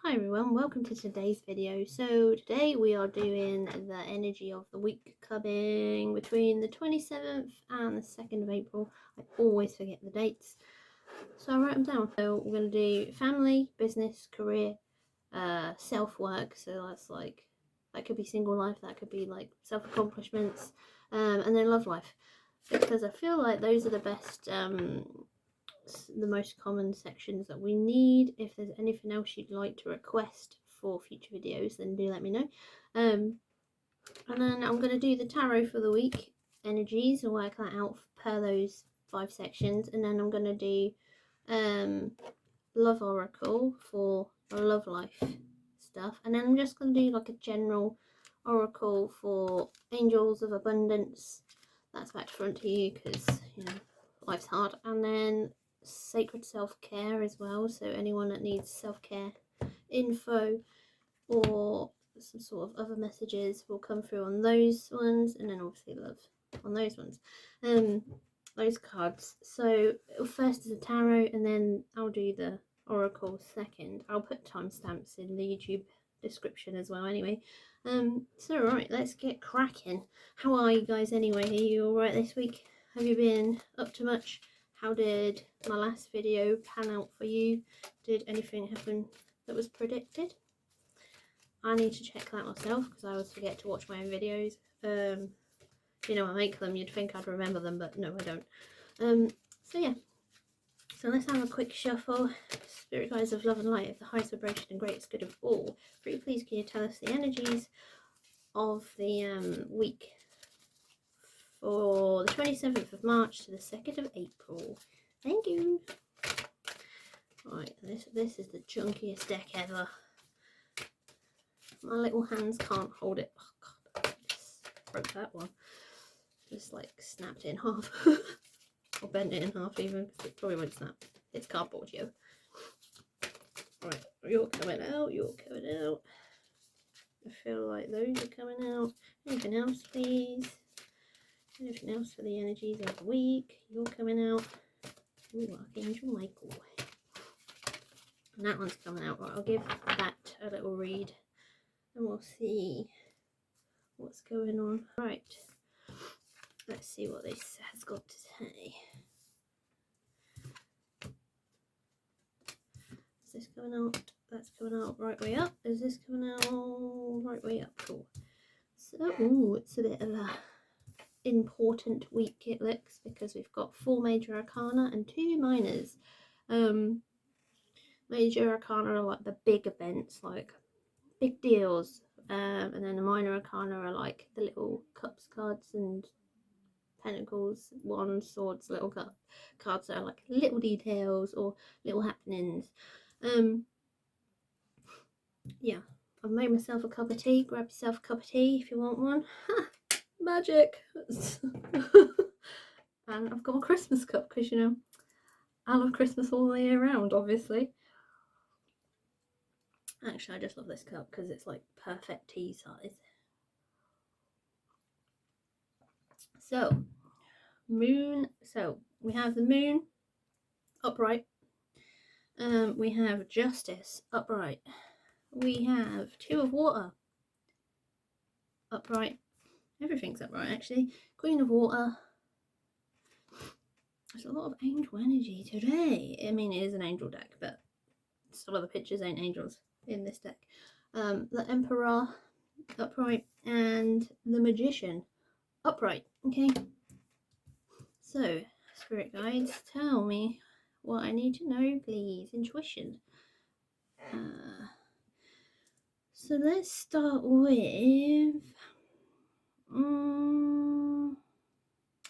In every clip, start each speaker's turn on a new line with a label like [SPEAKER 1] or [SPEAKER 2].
[SPEAKER 1] Hi everyone, welcome to today's video. So today we are doing the energy of the week coming between the 27th and the 2nd of April. I always forget the dates, so I wrote them down. So we're going to do family, business, career, self-work, so that's like, that could be single life, that could be like self-accomplishments, and then love life, because I feel like those are the best, the most common sections that we need. If there's anything else you'd like to request for future videos, then do let me know. And then I'm going to do the tarot for the week energies and work that out per those 5 sections, and then I'm going to do love oracle for love life stuff, and then I'm just going to do like a general oracle for angels of abundance. That's back to front to you because, you know, life's hard. And then sacred self-care as well, so anyone that needs self-care info or some sort of other messages will come through on those ones, and then obviously love on those ones, those cards. So first is a tarot, and then I'll do the oracle second. I'll put timestamps in the YouTube description as well anyway. So right, let's get cracking. How are you guys anyway? Are you alright this week? Have you been up to much? How did my last video pan out for you? Did anything happen that was predicted? I need to check that myself because I always forget to watch my own videos. You know, I make them, you'd think I'd remember them, but no, I don't. So yeah, so let's have a quick shuffle. Spirit guides of love and light, of the highest vibration and greatest good of all, pretty please can you tell us the energies of the week for the 27th of March to the 2nd of April. Thank you. Right, this is the chunkiest deck ever. My little hands can't hold it. Oh god, I just broke that one. Just like snapped it in half. Or bent it in half even, because it probably won't snap. It's cardboard, yo. Right, you're coming out, you're coming out. I feel like those are coming out. Anything else, please? Anything else for the energies of the week? You're coming out. Ooh, Archangel Michael. And that one's coming out. Right, I'll give that a little read and we'll see what's going on. Right, let's see what this has got to say. Is this coming out? That's coming out right way up. Is this coming out right way up? Cool. So, ooh, it's a bit of a important week it looks, because we've got 4 major arcana and 2 minors. Major arcana are like the big events, like big deals, and then the minor arcana are like the little cups cards and pentacles, wands, swords, little cards that are like little details or little happenings. Yeah, I've made myself a cup of tea. Grab yourself a cup of tea if you want one. Magic. And I've got a Christmas cup because, you know, I love Christmas all the year round, obviously. Actually, I just love this cup because it's like perfect tea size. So, moon. So, we have the moon upright. We have justice upright. We have 2 of water upright. Everything's upright, actually. Queen of water. There's a lot of angel energy today. I mean, it is an angel deck, but some of the pictures ain't angels in this deck. The Emperor upright and the Magician upright. Okay, so spirit guides, tell me what I need to know, please. Intuition. So let's start with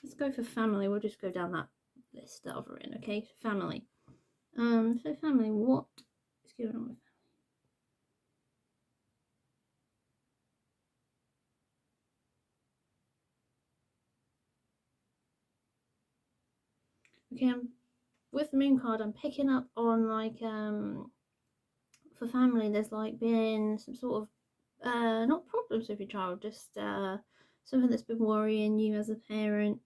[SPEAKER 1] let's go for family. We'll just go down that list that I've written. Okay, family. So family, what is going on with family? Okay, with the moon card, I'm picking up on like for family, there's like been some sort of not problems with your child, just something that's been worrying you as a parent.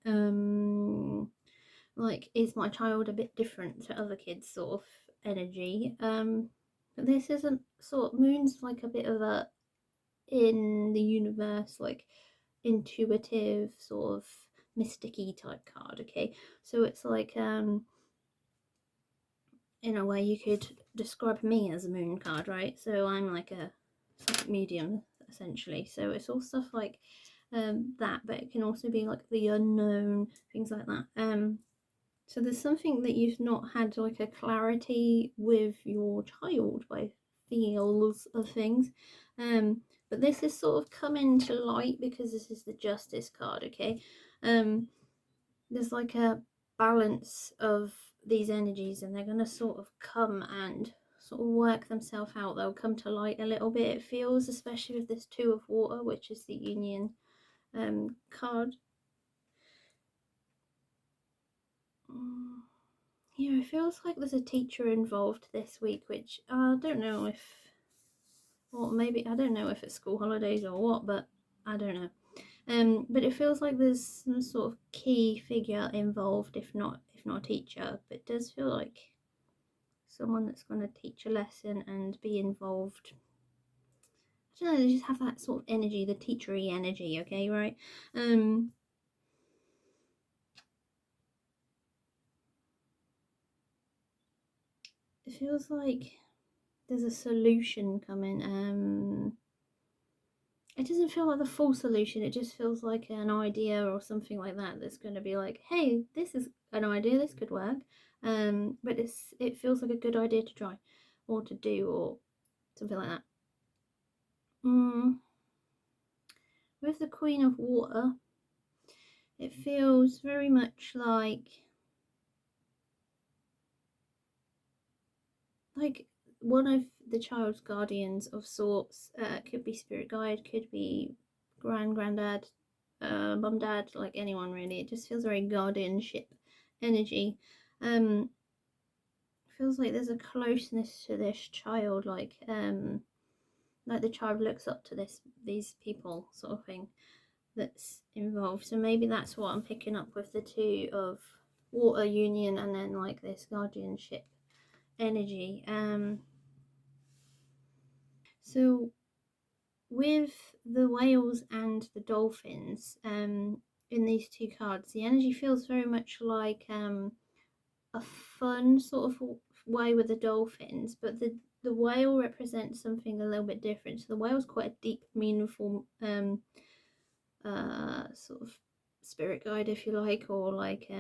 [SPEAKER 1] Like, is my child a bit different to other kids sort of energy. But this isn't sort of, moon's like a bit of a in the universe, like intuitive sort of mysticky type card, okay? So it's like in a way you could describe me as a moon card, right? So I'm like a psychic medium essentially. So it's all stuff like that, but it can also be like the unknown, things like that. So there's something that you've not had like a clarity with your child by feels of things. But this is sort of coming to light because this is the justice card, okay? There's like a balance of these energies and they're gonna sort of come and sort of work themselves out. They'll come to light a little bit, it feels, especially with this Two of Water, which is the union card. Yeah, it feels like there's a teacher involved this week, which I don't know if, or maybe I don't know if it's school holidays or what, but I don't know. But it feels like there's some sort of key figure involved, if not a teacher. But it does feel like someone that's going to teach a lesson and be involved. I don't know. They just have that sort of energy, the teachery energy. Okay, right? It feels like there's a solution coming. It doesn't feel like the full solution, it just feels like an idea or something like that that's going to be like, hey, this is an idea, this could work. But it feels like a good idea to try or to do or something like that. With the Queen of Water, it feels very much like one of the child's guardians of sorts. Could be spirit guide, could be granddad, mum, dad, like anyone really. It just feels very guardianship energy. Feels like there's a closeness to this child, like the child looks up to these people, sort of thing, that's involved. So maybe that's what I'm picking up with the Two of Water union and then like this guardianship energy. So with the whales and the dolphins, in these two cards, the energy feels very much like a fun sort of way with the dolphins, but the whale represents something a little bit different. So the whale's quite a deep, meaningful sort of spirit guide, if you like, or like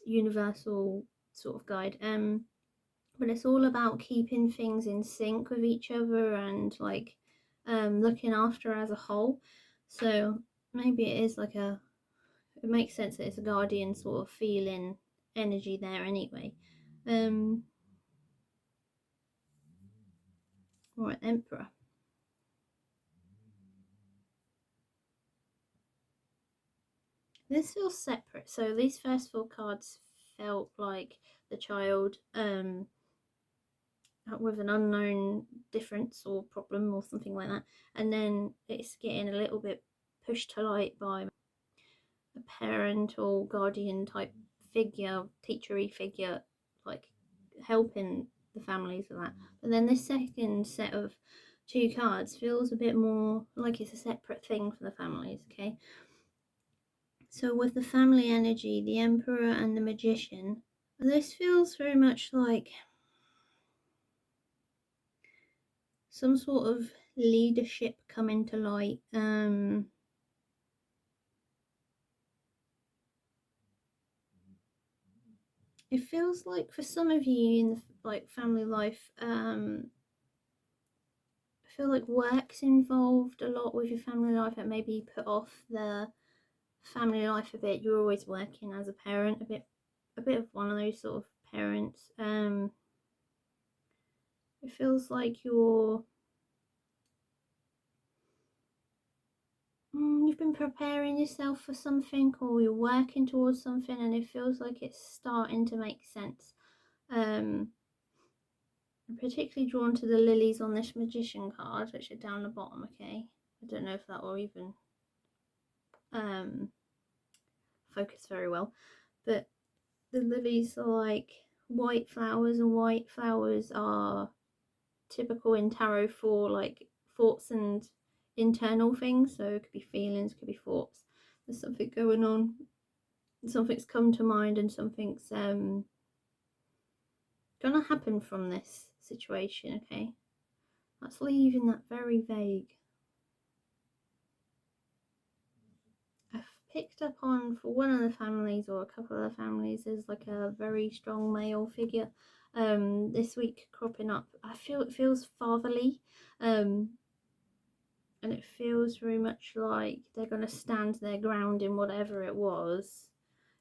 [SPEAKER 1] universal sort of guide. But it's all about keeping things in sync with each other and like looking after as a whole. So maybe it is like it makes sense that it's a guardian sort of feeling energy there anyway. Right, Emperor. This feels separate. So these first four cards felt like the child with an unknown difference or problem or something like that, and then it's getting a little bit pushed to light by a parent or guardian type figure, teachery figure, like helping the families with that. But then this second set of two cards feels a bit more like it's a separate thing for the families, okay? So with the family energy, the Emperor and the Magician, this feels very much like some sort of leadership coming to light. It feels like for some of you in the like family life, I feel like work's involved a lot with your family life, and maybe you put off the family life a bit. You're always working as a parent, a bit of one of those sort of parents. It feels like you've been preparing yourself for something or you're working towards something and it feels like it's starting to make sense. I'm particularly drawn to the lilies on this Magician card, which are down the bottom, okay? I don't know if that will even focus very well, but the lilies are like white flowers, and white flowers are typical in tarot for like thoughts and internal things. So it could be feelings, could be thoughts. There's something going on, something's come to mind, and something's gonna happen from this situation. Okay, let's leaving that very vague. I've picked up on, for one of the families or a couple of the families, there's like a very strong male figure this week cropping up. I feel it feels fatherly, and it feels very much like they're going to stand their ground in whatever it was.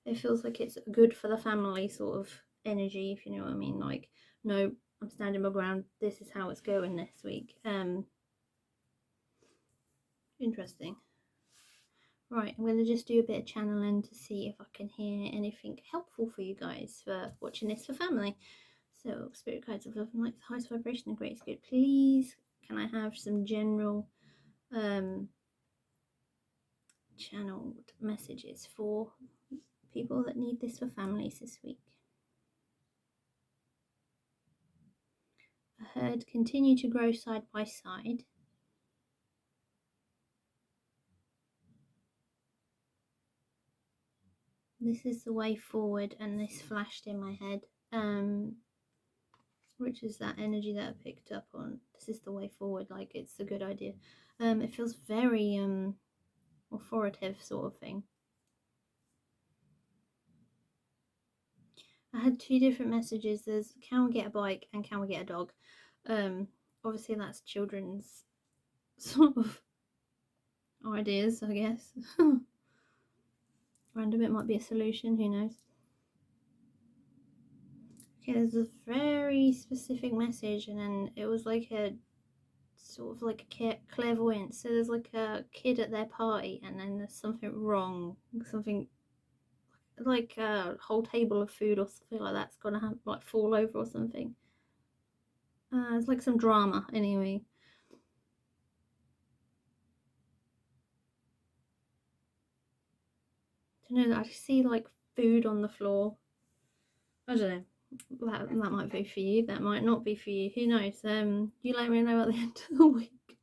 [SPEAKER 1] It feels like it's good for the family sort of energy, if you know what I mean. Like, no, I'm standing my ground, this is how it's going this week. Interesting. Right, I'm going to just do a bit of channeling to see if I can hear anything helpful for you guys for watching this for family. So, spirit guides of love and light, the highest vibration and greatest good, please can I have some general channeled messages for people that need this for families this week? A herd continue to grow side by side. This is the way forward, and this flashed in my head, which is that energy that I picked up on. This is the way forward, like it's a good idea. It feels very authoritative sort of thing. I had two different messages. There's can we get a bike and can we get a dog? Obviously that's children's sort of ideas, I guess. Random, it might be a solution, who knows. Okay, there's a very specific message, and then it was like a sort of like a clairvoyance. So there's like a kid at their party, and then there's something wrong, something like a whole table of food or something like that's gonna have like fall over or something. It's like some drama anyway. I don't know, I see like food on the floor. I don't know. That might be for you. That might not be for you. Who knows? You let me know at the end of the week.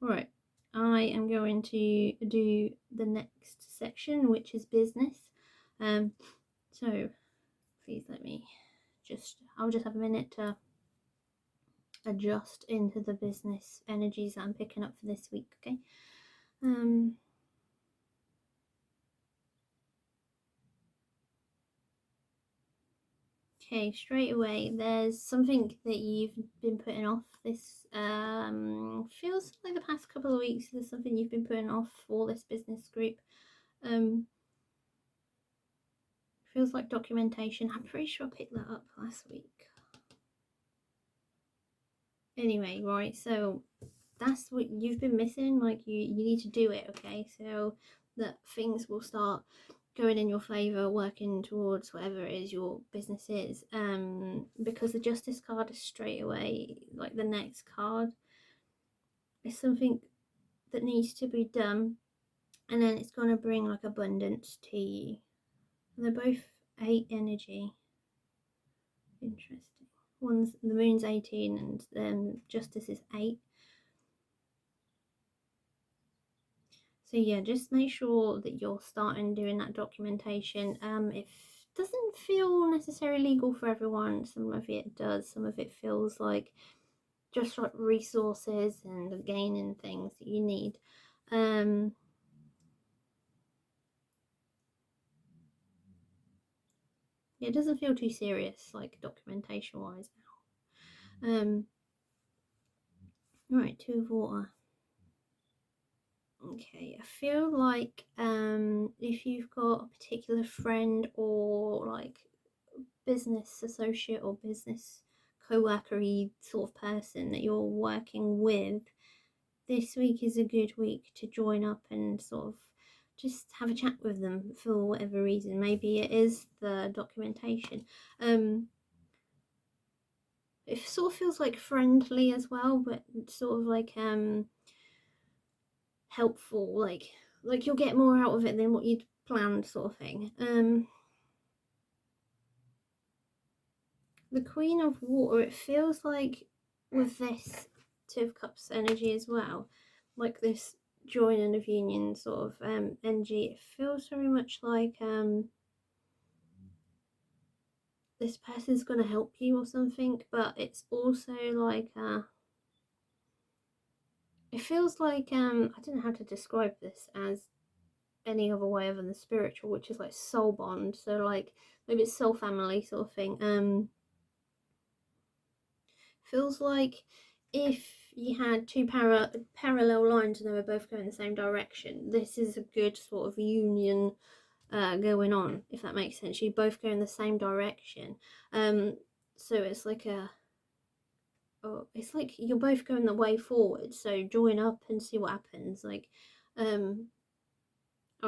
[SPEAKER 1] Right. I am going to do the next section, which is business. So please let me I'll just have a minute to adjust into the business energies that I'm picking up for this week. Okay. Okay, straight away, there's something that you've been putting off. This feels like the past couple of weeks, there's something you've been putting off for this business group. Feels like documentation. I'm pretty sure I picked that up last week. Anyway, right, so that's what you've been missing. Like, you need to do it, okay? So that things will start going in your favour, working towards whatever it is your business is. Because the Justice card is straight away, like the next card. It's something that needs to be done, and then it's going to bring like abundance to you. And they're both 8 energy. Interesting. One's the moon's 18 and then Justice is 8. So yeah, just make sure that you're starting doing that documentation. It doesn't feel necessarily legal for everyone. Some of it does. Some of it feels like just like resources and gaining things that you need. It doesn't feel too serious, like documentation wise now. Right, 2 of water. Okay, I feel like if you've got a particular friend or like business associate or business co-worker-y sort of person that you're working with, this week is a good week to join up and sort of just have a chat with them for whatever reason. Maybe it is the documentation. It sort of feels like friendly as well, but sort of like helpful, like you'll get more out of it than what you'd planned, sort of thing. the Queen of Water, it feels like with this Two of Cups energy as well, like this joining of union sort of energy, it feels very much like this person's going to help you or something, but it's also like it feels like I don't know how to describe this as any other way other than the spiritual, which is like soul bond, so like maybe it's soul family sort of thing. Feels like if you had two parallel lines and they were both going the same direction, this is a good sort of union going on, if that makes sense. You both go in the same direction. So it's like it's like you're both going the way forward. So join up and see what happens. Like, I'll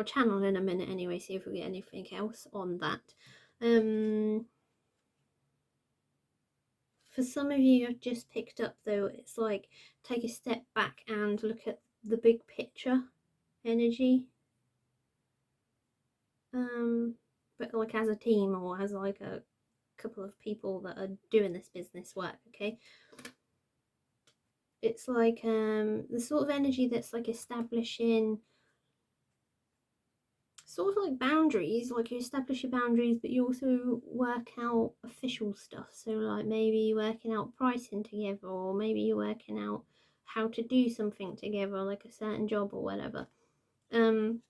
[SPEAKER 1] channel in a minute anyway, see if we get anything else on that. For some of you, I've just picked up though, it's like take a step back and look at the big picture energy. But like as a team or as like a couple of people that are doing this business work, okay? It's like the sort of energy that's like establishing sort of like boundaries, like you establish your boundaries, but you also work out official stuff. So like maybe you're working out pricing together, or maybe you're working out how to do something together, like a certain job or whatever. And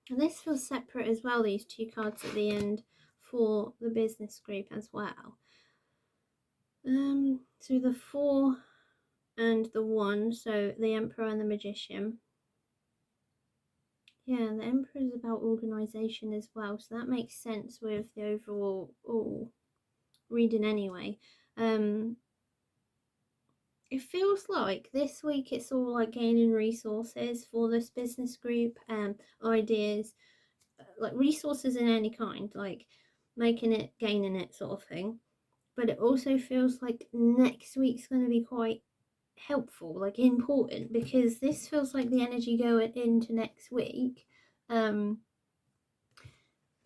[SPEAKER 1] this feels separate as well, these two cards at the end for the business group as well. So the 4 and the 1, so the Emperor and the Magician. Yeah, the Emperor is about organisation as well, so that makes sense with the overall reading anyway. It feels like this week it's all like gaining resources for this business group, ideas, like resources in any kind, like making it, gaining it sort of thing. But it also feels like next week's going to be quite helpful, like important, because this feels like the energy going into next week. And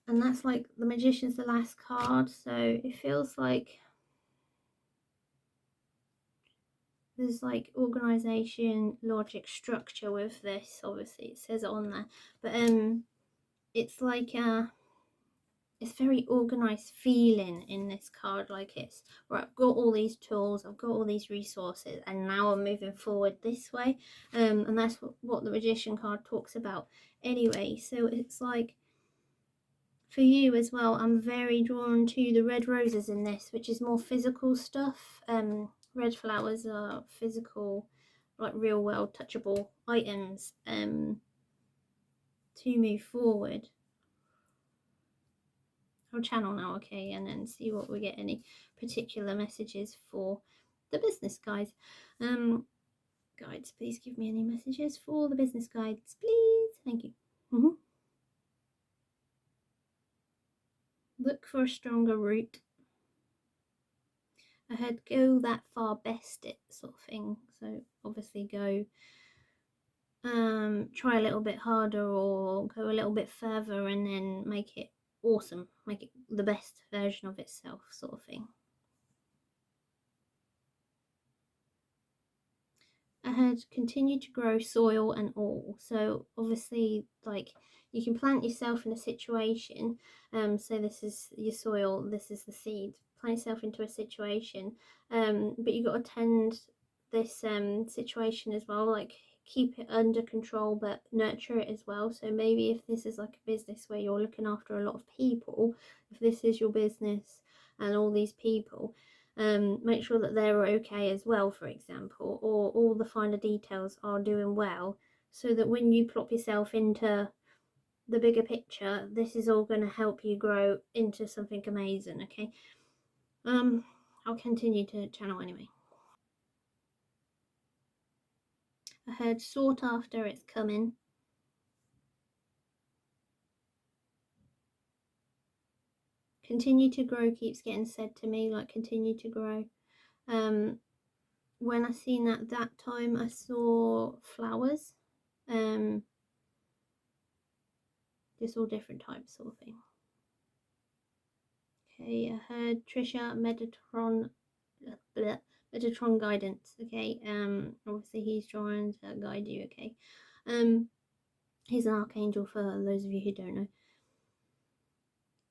[SPEAKER 1] that's like the Magician's the last card, so it feels like there's like organization, logic, structure with this. Obviously it says it on there, but it's like it's very organized feeling in this card, like it's right, I've got all these tools, I've got all these resources, and now I'm moving forward this way. And that's what the Magician card talks about anyway. So it's like for you as well, I'm very drawn to the red roses in this, which is more physical stuff. Red flowers are physical, like real world touchable items to move forward. I'll channel now, okay, and then see what we get, any particular messages for the business guides. Guides, please give me any messages for the business guides, please. Thank you. Look for a stronger route. I heard go that far, best it sort of thing. So obviously go try a little bit harder or go a little bit further and then make it awesome, make it the best version of itself sort of thing. I had continue to grow soil and all. So obviously like you can plant yourself in a situation, so this is your soil, this is the seed, plant yourself into a situation, but you got to tend this situation as well, like keep it under control but nurture it as well. So maybe if this is like a business where you're looking after a lot of people, if this is your business and all these people, make sure that they're okay as well, for example, or all the finer details are doing well, so that when you plop yourself into the bigger picture, this is all going to help you grow into something amazing, okay? I'll continue to channel anyway. I heard sought after, it's coming. Continue to grow keeps getting said to me, like continue to grow. When I seen that time, I saw flowers, just all different types sort of thing. Okay, I heard Trisha Metatron guidance. Okay, obviously he's trying to guide you. Okay, he's an archangel for those of you who don't know,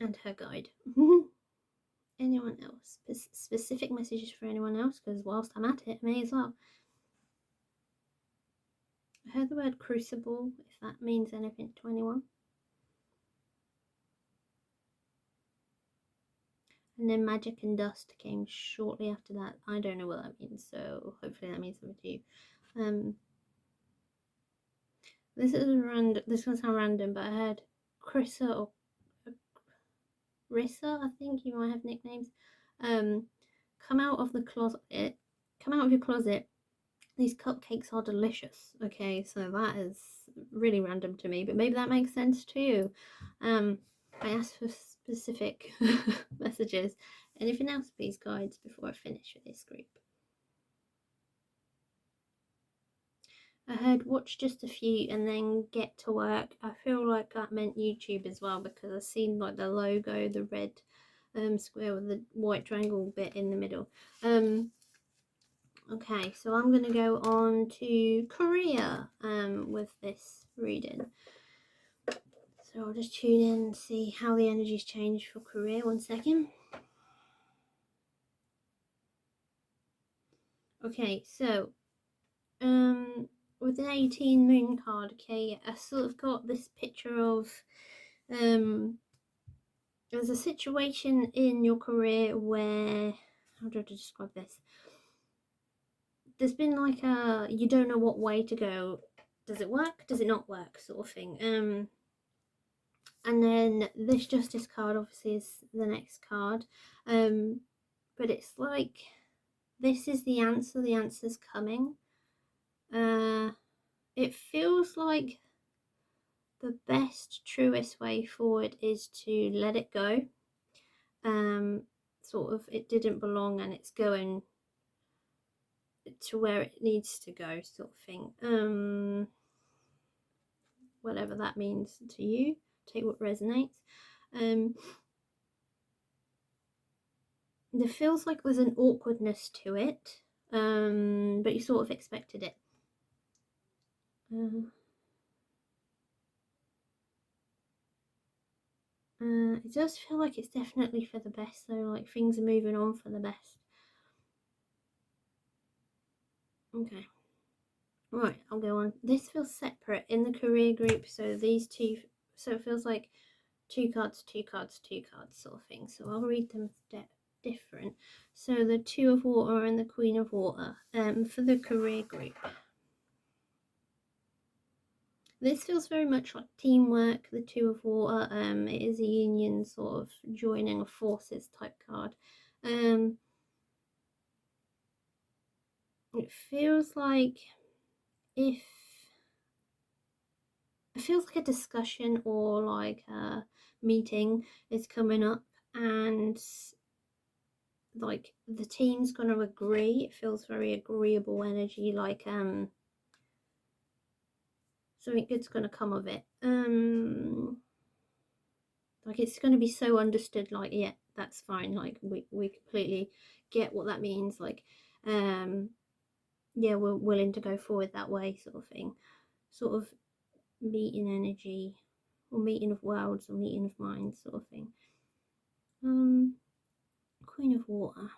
[SPEAKER 1] and her guide. Anyone else? Specific messages for anyone else? Because whilst I'm at it, I may as well. I heard the word crucible, if that means anything to anyone. And then magic and dust came shortly after that. I don't know what that means, so hopefully that means something to you. This is random. This is gonna sound random, but I heard Chrissa or Rissa, I think you might have nicknames. Come out of the closet. Come out of your closet. These cupcakes are delicious. Okay, so that is really random to me, but maybe that makes sense to you. I asked for specific messages. Anything else, please, guides, before I finish with this group? I heard watch just a few and then get to work. I feel like that meant YouTube as well, because I've seen like the logo, the red square with the white triangle bit in the middle. Okay, so I'm going to go on to Korea with this reading. So I'll just tune in and see how the energies change for Korea. 1 second. Okay, so with the 18 moon card, okay, I sort of got this picture of there's a situation in your career where, how do I describe this? There's been like a, you don't know what way to go. Does it work? Does it not work? Sort of thing. And then this Justice card obviously is the next card. But it's like, this is the answer. The answer's coming. It feels like the best, truest way forward is to let it go. Sort of, it didn't belong and it's going to where it needs to go, sort of thing. Whatever that means to you, take what resonates. There feels like there's an awkwardness to it, but you sort of expected it. It does feel like it's definitely for the best, though, like things are moving on for the best. Okay. Right, I'll go on. This feels separate in the career group, so these two, so it feels like 2 cards, 2 cards, 2 cards sort of thing. So I'll read them different. So the 2 of Water and the Queen of Water for the career group. This feels very much like teamwork, the 2 of Water. It is a union, sort of joining of forces type card. It feels like it feels like a discussion or like a meeting is coming up, and like the team's gonna agree. It feels very agreeable energy, like something good's gonna come of it. Like it's gonna be so understood, like, yeah, that's fine, like we completely get what that means, like yeah, we're willing to go forward that way, sort of thing. Sort of meeting energy, or meeting of worlds, or meeting of minds, sort of thing. Queen of Water.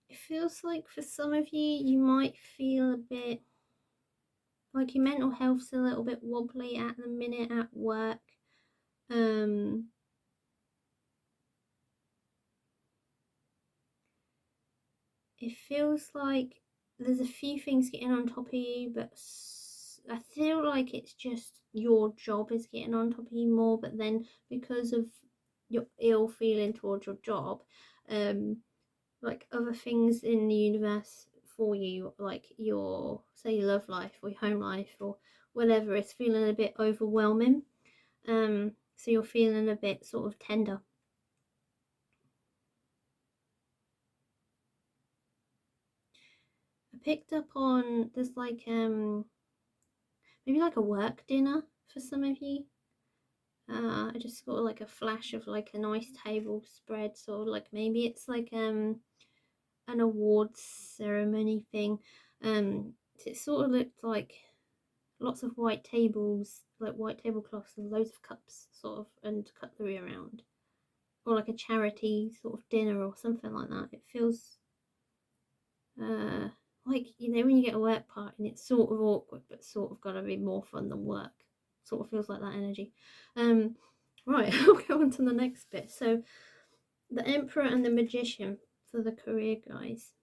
[SPEAKER 1] It feels like for some of you might feel a bit like your mental health's a little bit wobbly at the minute at work. It feels like there's a few things getting on top of you, but I feel like it's just your job is getting on top of you more, but then because of your ill feeling towards your job, like other things in the universe for you, like your, say, your love life or your home life or whatever, is feeling a bit overwhelming. So you're feeling a bit sort of tender. I picked up on, there's like maybe like a work dinner for some of you. I just got like a flash of like a nice table spread, sort of like maybe it's like an awards ceremony thing. It sort of looked like lots of white tables, like white tablecloths and loads of cups, sort of, and cutlery around, or like a charity sort of dinner or something like that. It feels like, you know, when you get a work party and it's sort of awkward but sort of gotta be more fun than work. Sort of feels like that energy. Right, I'll go on to the next bit. So the Emperor and the Magician for the career guys.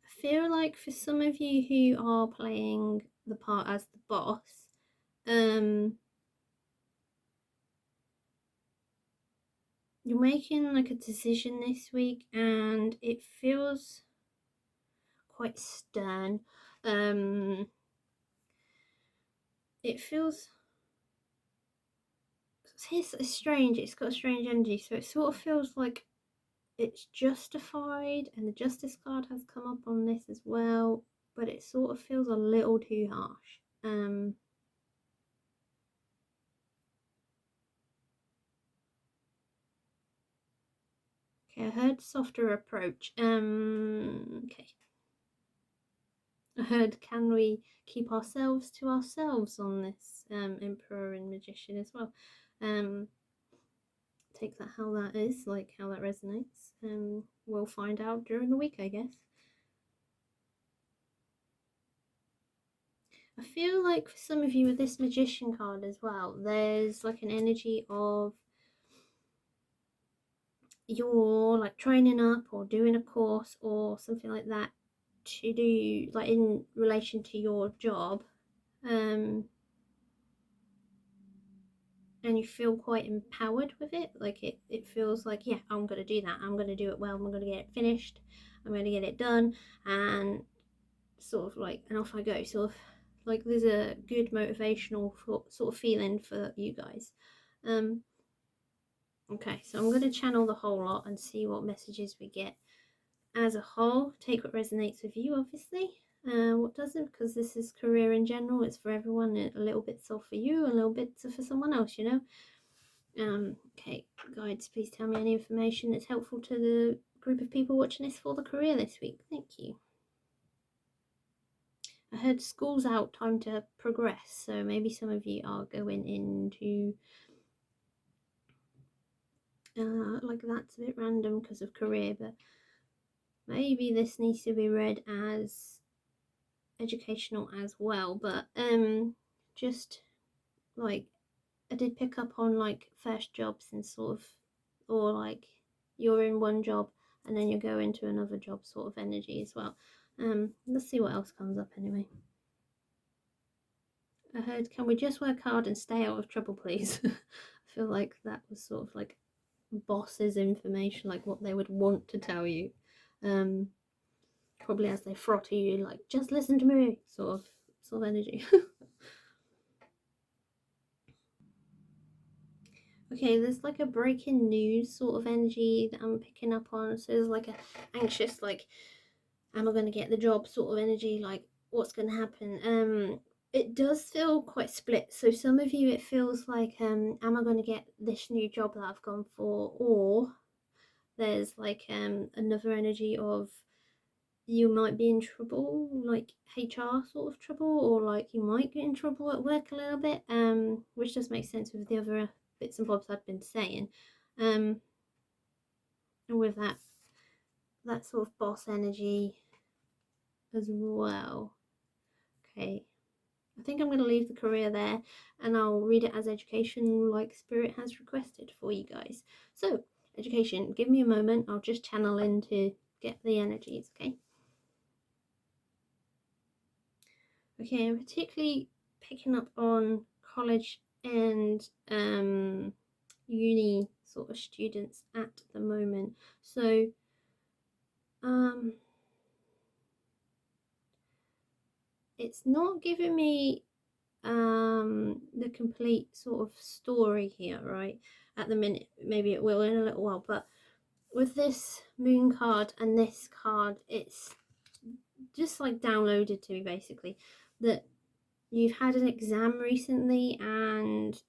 [SPEAKER 1] I feel like for some of you who are playing the part as the boss, you're making like a decision this week and it feels quite stern. It feels, it's strange, it's got a strange energy, so it sort of feels like it's justified, and the justice card has come up on this as well, but it sort of feels a little too harsh. Okay, I heard softer approach. Okay. I heard, can we keep ourselves to ourselves on this Emperor and Magician as well? Take that how that is, like how that resonates. We'll find out during the week, I guess. I feel like for some of you with this Magician card as well, there's like an energy of you're like training up or doing a course or something like that to do, like in relation to your job, and you feel quite empowered with it. Like it feels like, yeah, I'm going to do that, I'm going to do it well, I'm going to get it finished, I'm going to get it done, and sort of like, and off I go. Sort of like there's a good motivational sort of feeling for you guys. Okay, so I'm going to channel the whole lot and see what messages we get as a whole. Take what resonates with you, obviously. What doesn't, because this is career in general. It's for everyone. A little bit's all for you, a little bit's for someone else, you know. Okay, guides, please tell me any information that's helpful to the group of people watching this for the career this week. Thank you. I heard school's out, time to progress. So maybe some of you are going into like, that's a bit random because of career, but maybe this needs to be read as educational as well. But just like, I did pick up on like first jobs and sort of, or like you're in one job and then you go into another job sort of energy as well. Let's see what else comes up anyway. I heard, can we just work hard and stay out of trouble, please? I feel like that was sort of like boss's information, like what they would want to tell you. Probably as they throttle you, like, just listen to me, sort of energy. Okay, there's like a breaking news sort of energy that I'm picking up on. So there's like a anxious, like, am I going to get the job sort of energy, like what's going to happen. It does feel quite split. So some of you, it feels like, am I going to get this new job that I've gone for, or there's like another energy of you might be in trouble, like HR sort of trouble, or like you might get in trouble at work a little bit, which does make sense with the other bits and bobs I've been saying. And with that sort of boss energy as well. Okay, I think I'm going to leave the career there, and I'll read it as education, like Spirit has requested for you guys. So education, give me a moment, I'll just channel in to get the energies. Okay, I'm particularly picking up on college and uni sort of students at the moment. So it's not giving me the complete sort of story here, right, at the minute. Maybe it will in a little while, but with this moon card and this card, it's just like downloaded to me basically that you've had an exam recently and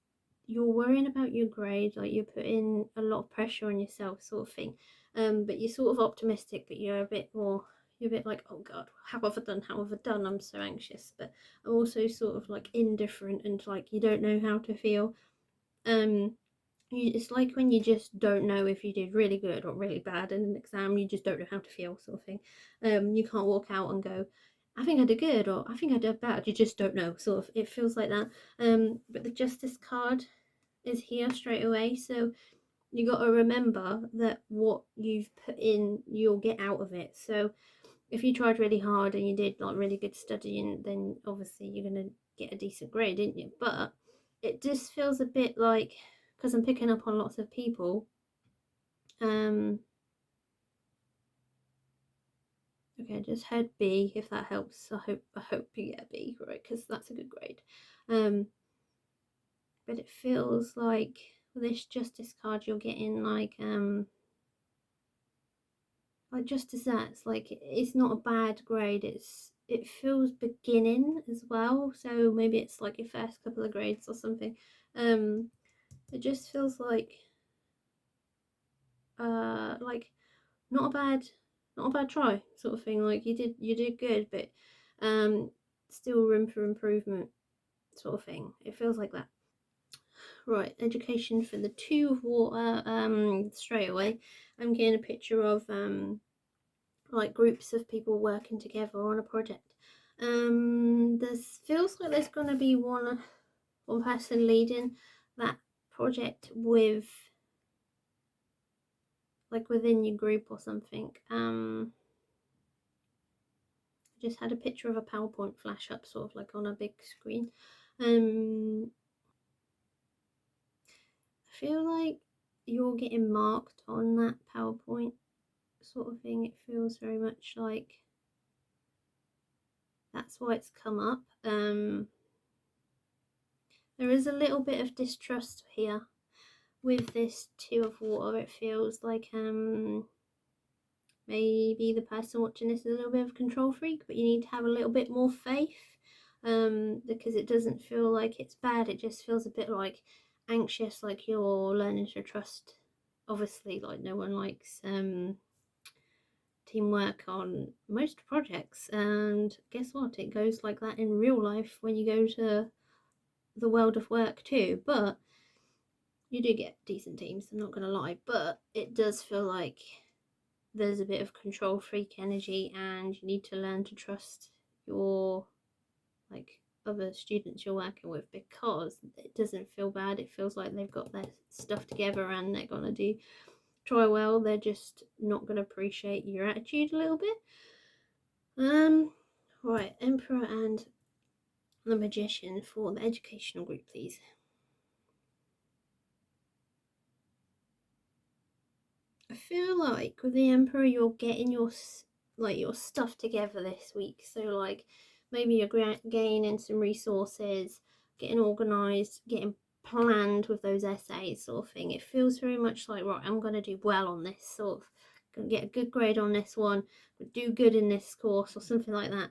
[SPEAKER 1] you're worrying about your grade, like you're putting a lot of pressure on yourself, sort of thing. But you're sort of optimistic, but you're a bit like, oh God, how have I done? How have I done? I'm so anxious, but I'm also sort of like indifferent and like you don't know how to feel. Um, it's like when you just don't know if you did really good or really bad in an exam, you just don't know how to feel, sort of thing. You can't walk out and go, I think I did good or I think I did bad. You just don't know, sort of. It feels like that. But the justice card is here straight away, so you got to remember that what you've put in, you'll get out of it. So if you tried really hard and you did like really good studying, then obviously you're gonna get a decent grade, didn't you? But it just feels a bit like, because I'm picking up on lots of people. Okay, I just heard B. If that helps, I hope you get a B, right? Because that's a good grade. But it feels like with this justice card, you're getting like just as that's like it's not a bad grade. It feels beginning as well, so maybe it's like your first couple of grades or something. It just feels like not a bad not a bad try, sort of thing. Like you did good, but still room for improvement, sort of thing. It feels like that. Right, education for the 2 of water. Straight away I'm getting a picture of like groups of people working together on a project. This feels like there's gonna be one person leading that project with like within your group or something. I just had a picture of a PowerPoint flash up, sort of like on a big screen. I feel like you're getting marked on that PowerPoint sort of thing. It feels very much like that's why it's come up. There is a little bit of distrust here with this 2 of water. It feels like maybe the person watching this is a little bit of a control freak, but you need to have a little bit more faith, because it doesn't feel like it's bad. It just feels a bit like anxious, like you're learning to trust. Obviously, like no one likes teamwork on most projects, and guess what? It goes like that in real life when you go to the world of work too. But you do get decent teams, I'm not gonna lie, but it does feel like there's a bit of control freak energy and you need to learn to trust your like other students you're working with, because it doesn't feel bad. It feels like they've got their stuff together and they're gonna try well. They're just not gonna appreciate your attitude a little bit. Right, Emperor and the Magician for the educational group, please. I feel like with the Emperor, you're getting your stuff together this week. So like maybe you're gaining some resources, getting organised, getting planned with those essays, sort of thing. It feels very much like, right, I'm gonna do well on this, sort of gonna get a good grade on this one, do good in this course or something like that.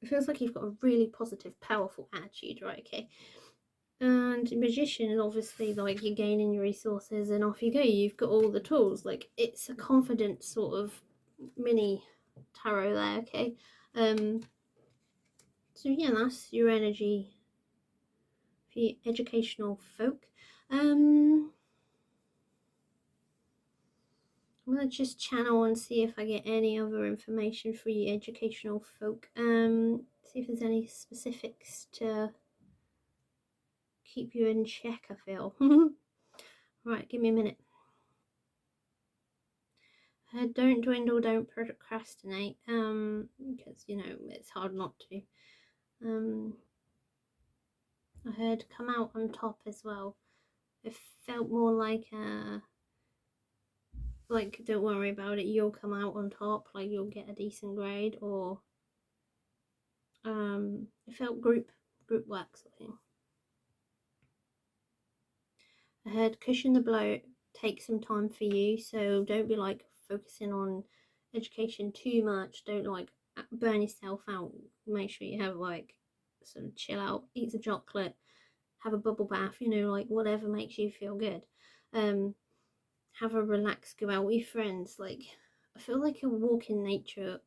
[SPEAKER 1] It feels like you've got a really positive, powerful attitude, right? Okay. And Magician is obviously like you're gaining your resources and off you go. You've got all the tools. Like it's a confident sort of mini tarot there, okay? So yeah, that's your energy for your educational folk. I'm gonna just channel and see if I get any other information for your educational folk. See if there's any specifics to keep you in check, I feel. Right, give me a minute. Don't dwindle, don't procrastinate, because you know it's hard not to. I heard come out on top as well. It felt more like don't worry about it, you'll come out on top, like you'll get a decent grade, or it felt group work sort of thing. I heard cushion the blow, take some time for you, so don't be like focusing on education too much. Don't like burn yourself out. Make sure you have like some chill out, eat some chocolate, have a bubble bath, you know, like whatever makes you feel good. Have a relax, go out with your friends. Like, I feel like a walk in nature,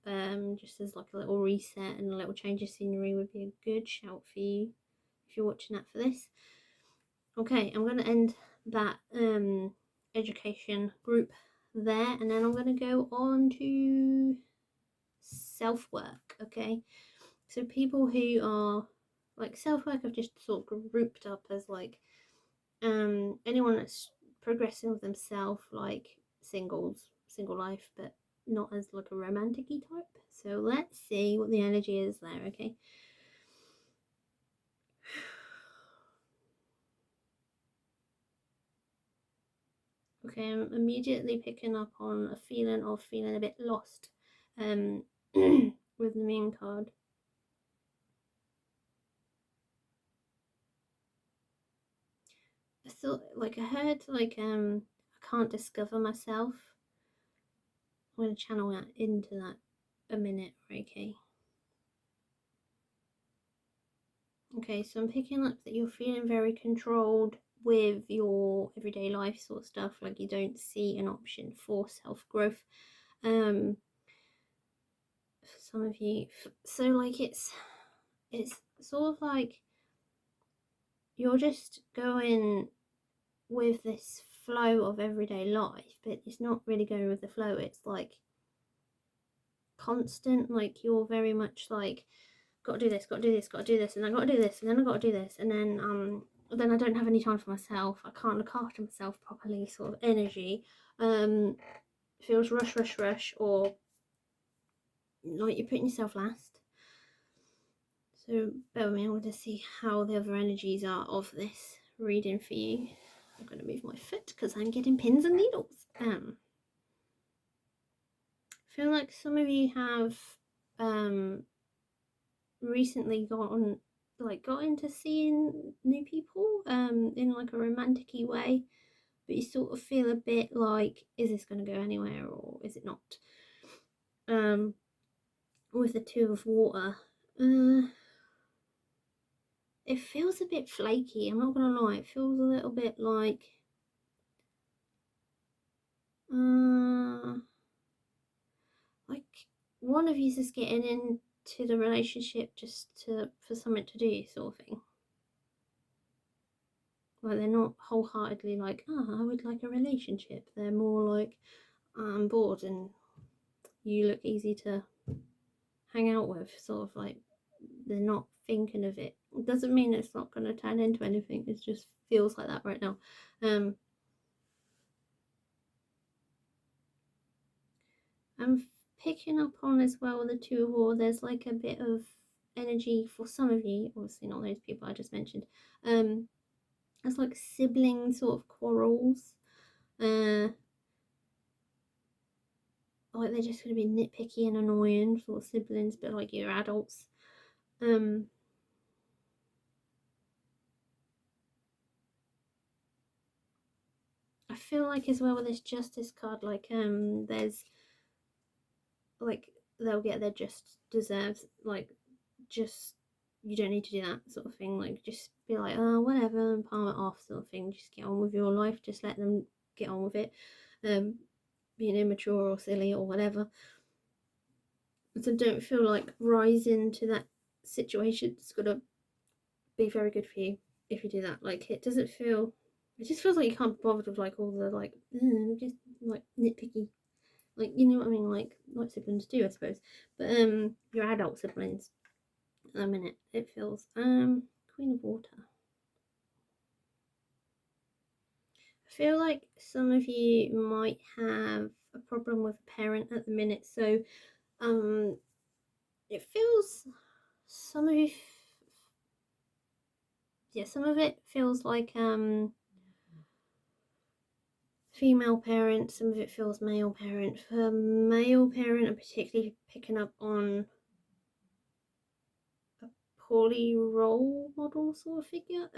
[SPEAKER 1] just as like a little reset and a little change of scenery would be a good shout for you if you're watching that for this. Okay, I'm going to end that education group there, and then I'm going to go on to self-work. Okay, so people who are like self-work, I've just sort of grouped up as like anyone that's progressing with themselves, like single life, but not as like a romantic-y type. So let's see what the energy is there. Okay, okay, I'm immediately picking up on a feeling of feeling a bit lost with the Moon card. I thought, like, I heard, like, I can't discover myself. I'm going to channel that into that a minute, okay? Okay, so I'm picking up that you're feeling very controlled with your everyday life sort of stuff, like you don't see an option for self-growth. For some of you, so like it's sort of like you're just going with this flow of everyday life, but it's not really going with the flow. It's like constant, like you're very much like, gotta do this, gotta do this, gotta do this, and I gotta do this, and then I gotta do this, and then I don't have any time for myself. I can't look after myself properly, sort of energy. Feels rush, or like you're putting yourself last. So bear with me, I'm going to see how the other energies are of this reading for you. I'm going to move my foot because I'm getting pins and needles. I feel like some of you have recently got into seeing new people in like a romantic-y way, but you sort of feel a bit like, is this going to go anywhere or is it not? With the Two of Water, it feels a bit flaky, I'm not gonna lie. It feels a little bit like one of you's just getting into the relationship just for something to do, sort of thing. Like they're not wholeheartedly like, I would like a relationship. They're more like, I'm bored and you look easy to hang out with, sort of like they're not thinking of it. It doesn't mean it's not going to turn into anything. It just feels like that right now. I'm picking up on as well the Two of War. There's like a bit of energy for some of you, obviously not those people I just mentioned. It's like sibling sort of quarrels. Like they're just going to be nitpicky and annoying sort of siblings, but like you're adults. I feel like as well with this Justice card, like there's like they'll get their just deserves, like just you don't need to do that sort of thing. Like just be like, oh whatever, and palm it off sort of thing. Just get on with your life. Just let them get on with it. Being immature or silly or whatever. So don't feel like rising to that situation. It's gonna be very good for you if you do that. Like it doesn't feel. It just feels like you can't be bothered with like all the like just like nitpicky, like you know what I mean, like siblings do, I suppose. But your adult siblings. A minute, it feels. Queen of Water. I feel like some of you might have a problem with a parent at the minute, so it feels some of you. Yeah, some of it feels like female parent, some of it feels male parent. For male parent, I'm particularly picking up on a poorly role model sort of figure.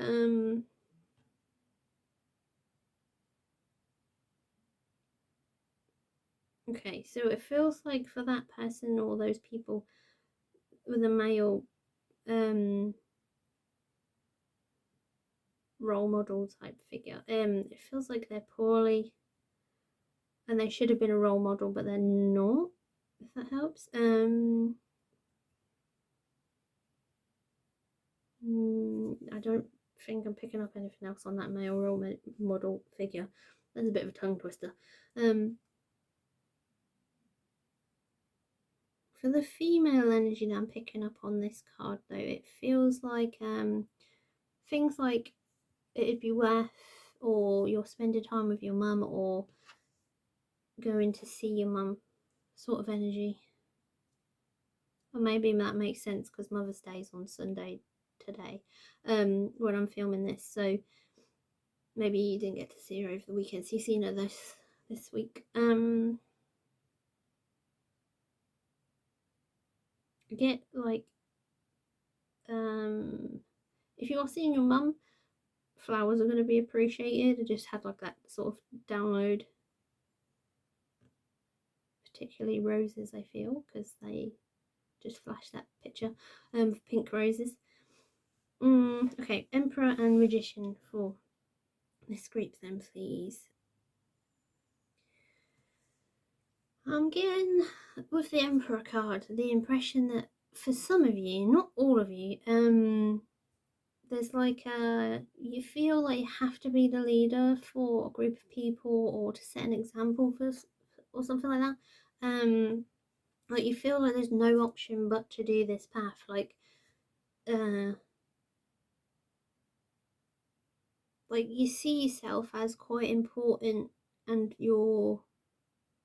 [SPEAKER 1] Okay, so it feels like for that person or those people with a male role model type figure, it feels like they're poorly and they should have been a role model, but they're not, if that helps. I don't think I'm picking up anything else on that male role model figure. That's a bit of a tongue twister. For the female energy that I'm picking up on this card, though, it feels like things like it'd be worth, or you're spending time with your mum, or going to see your mum, sort of energy. Or maybe that makes sense because Mother's Day is on Sunday today, when I'm filming this. So maybe you didn't get to see her over the weekend, so you've seen her this week. Get like if you are seeing your mum, flowers are going to be appreciated. I just had like that sort of download, particularly roses, I feel, because they just flash that picture of pink roses. Okay, Emperor and Magician for this group then, please. I'm getting, with the Emperor card, the impression that for some of you, not all of you, there's like you feel like you have to be the leader for a group of people or to set an example for, or something like that. Like you feel like there's no option but to do this path. Like you see yourself as quite important, and your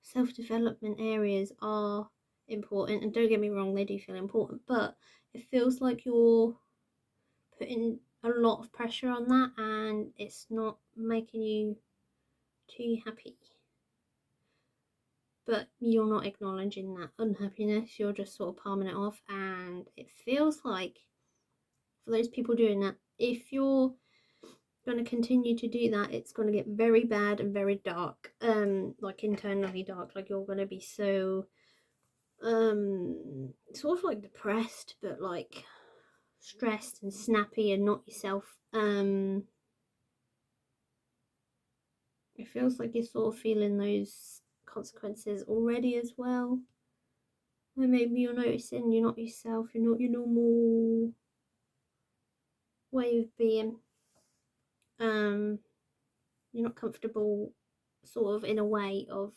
[SPEAKER 1] self-development areas are important, and don't get me wrong, they do feel important, but it feels like you're putting a lot of pressure on that and it's not making you too happy. But you're not acknowledging that unhappiness, you're just sort of palming it off, and it feels like for those people doing that, if you're going to continue to do that, it's going to get very bad and very dark, like internally dark. Like you're going to be so sort of like depressed, but like stressed and snappy and not yourself. It feels like you're sort of feeling those consequences already as well. Or maybe you're noticing you're not yourself, you're not your normal way of being. You're not comfortable, sort of in a way of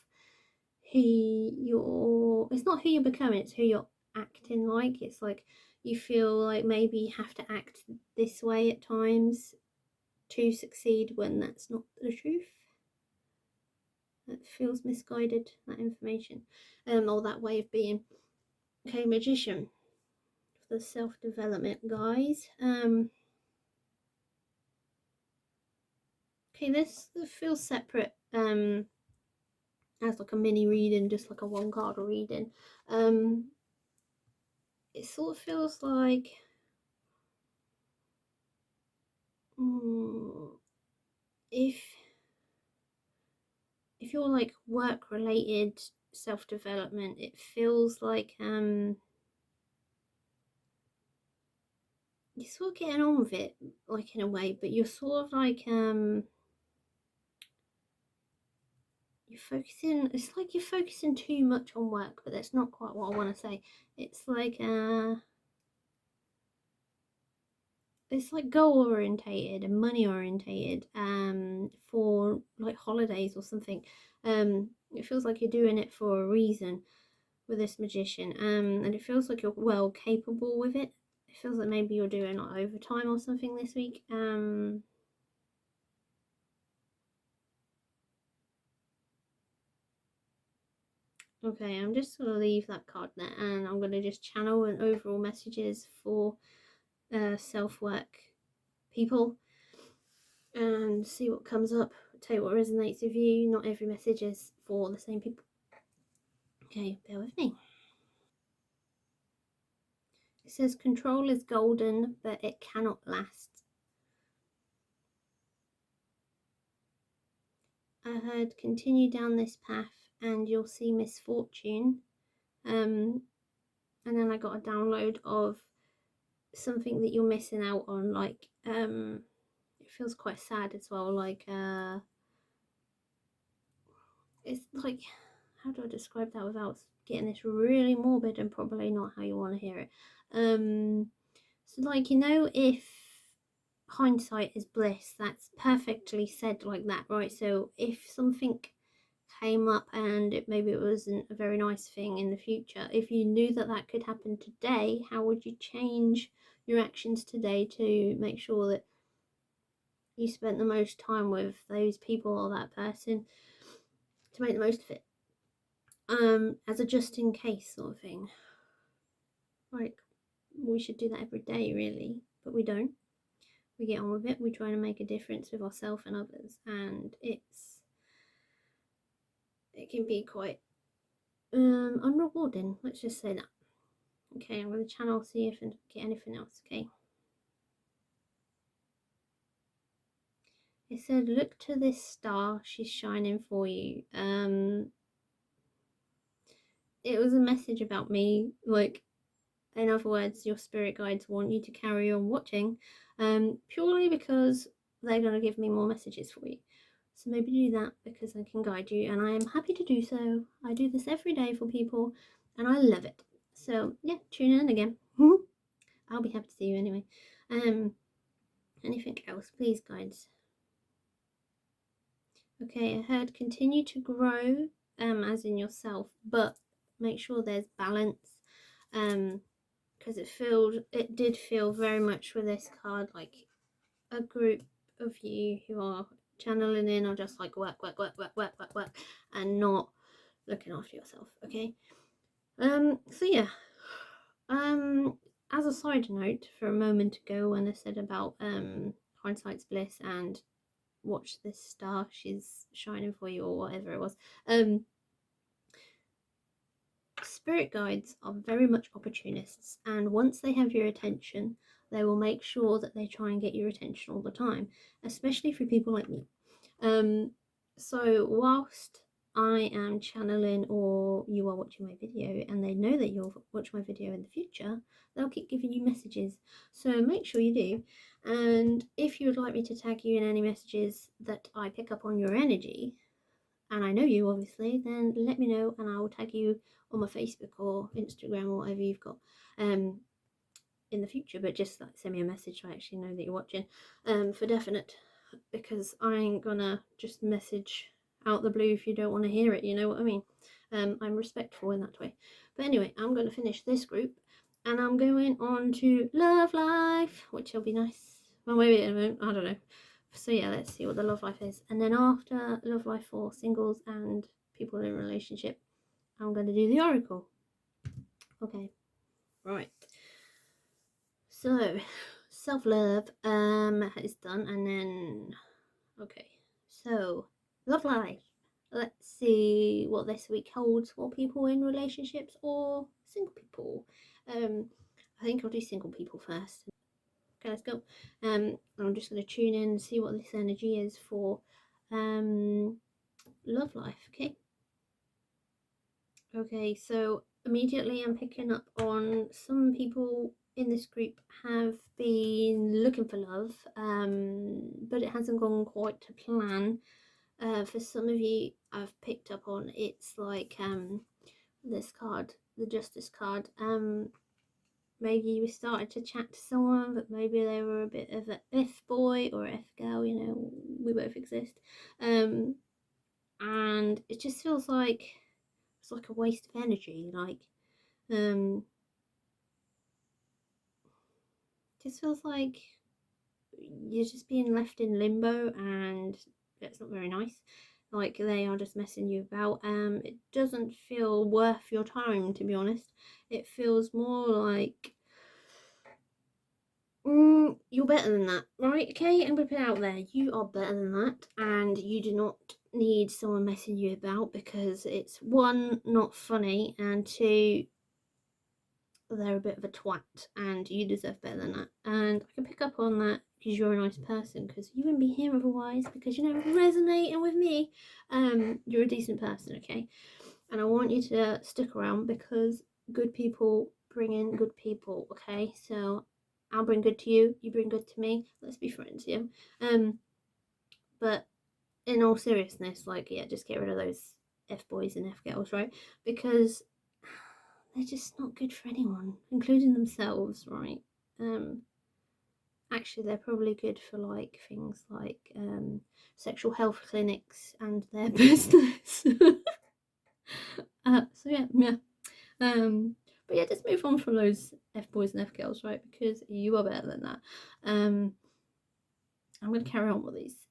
[SPEAKER 1] who you're. It's not who you're becoming; it's who you're acting like. It's like you feel like maybe you have to act this way at times to succeed when that's not the truth. That feels misguided, that information, or that way of being. Okay, Magician, for the self-development, guys. Okay, this feels separate, as like a mini reading, just like a one card reading. It sort of feels like if you're like work related self-development, it feels like you're sort of getting on with it, like in a way, but you're sort of like you're focusing, it's like you're focusing too much on work, but that's not quite what I want to say. It's like goal orientated and money orientated, for like holidays or something. It feels like you're doing it for a reason with this Magician, and it feels like you're well capable with it. It feels like maybe you're doing like overtime or something this week. Okay, I'm just going to leave that card there, and I'm going to just channel an overall messages for self-work people and see what comes up. Tell you what resonates with you. Not every message is for the same people. Okay, bear with me. It says control is golden, but it cannot last. I heard continue down this path and you'll see misfortune. And then I got a download of something that you're missing out on, like it feels quite sad as well, like it's like, how do I describe that without getting this really morbid and probably not how you want to hear it. So like, you know, if hindsight is bliss, that's perfectly said like that, right? So if something came up and maybe it wasn't a very nice thing in the future, if you knew that that could happen today, how would you change your actions today to make sure that you spent the most time with those people or that person to make the most of it, as a just in case sort of thing. Like, we should do that every day really, but we don't. We get on with it, we try to make a difference with ourselves and others, and it can be quite unrewarding, let's just say that. Okay, I'm going to channel, see if I get anything else. Okay, it said, look to this star, she's shining for you. It was a message about me, like, in other words, your spirit guides want you to carry on watching, purely because they're going to give me more messages for you. So maybe do that because I can guide you, and I am happy to do so. I do this every day for people, and I love it. So yeah, tune in again. I'll be happy to see you anyway. Anything else, please, guides? Okay, I heard continue to grow, as in yourself, but make sure there's balance, because it did feel very much with this card like a group of you who are channeling in are just like work, and not looking after yourself. Okay, so yeah, as a side note, for a moment ago when I said about hindsight's bliss and watch this star, she's shining for you, or whatever it was, spirit guides are very much opportunists, and once they have your attention, they will make sure that they try and get your attention all the time, especially for people like me. So whilst I am channeling, or you are watching my video and they know that you'll watch my video in the future, they'll keep giving you messages, so make sure you do. And if you would like me to tag you in any messages that I pick up on your energy, and I know you obviously, then let me know and I will tag you on my Facebook or Instagram or whatever you've got in the future. But just like send me a message so I actually know that you're watching, for definite, because I ain't gonna just message out the blue if you don't want to hear it, you know what I mean. I'm respectful in that way. But anyway, I'm going to finish this group and I'm going on to Love Life, which will be nice. Well, maybe in a moment, I don't know. So yeah, let's see what the love life is. And then after Love Life for singles and people in a relationship, I'm going to do the oracle. Okay, right. So self-love is done, and then okay, so love life. Let's see what this week holds for people in relationships or single people. I think I'll do single people first. Okay, let's go. I'm just going to tune in and see what this energy is for love life. Okay, so immediately I'm picking up on some people in this group have been looking for love, but it hasn't gone quite to plan. For some of you, I've picked up on it's like this card, the Justice card. Maybe you started to chat to someone, but maybe they were a bit of an F boy or F girl, you know, we both exist. And it just feels like it's like a waste of energy, like just feels like you're just being left in limbo, and it's not very nice. Like they are just messing you about. It doesn't feel worth your time, to be honest. It feels more like you're better than that, right? Okay, I'm gonna put it out there. You are better than that, and you do not need someone messing you about, because it's one, not funny, and two, they're a bit of a twat and you deserve better than that. And I can pick up on that because you're a nice person, because you wouldn't be here otherwise, because you're not resonating with me. You're a decent person, okay? And I want you to stick around because good people bring in good people, okay? So I'll bring good to you, you bring good to me. Let's be friends, yeah? But in all seriousness, like, yeah, just get rid of those F boys and F girls, right? Because they're just not good for anyone, including themselves, right? Actually, they're probably good for like things like sexual health clinics and their business. So yeah. But yeah, just move on from those F boys and F girls, right? Because you are better than that. I'm going to carry on with these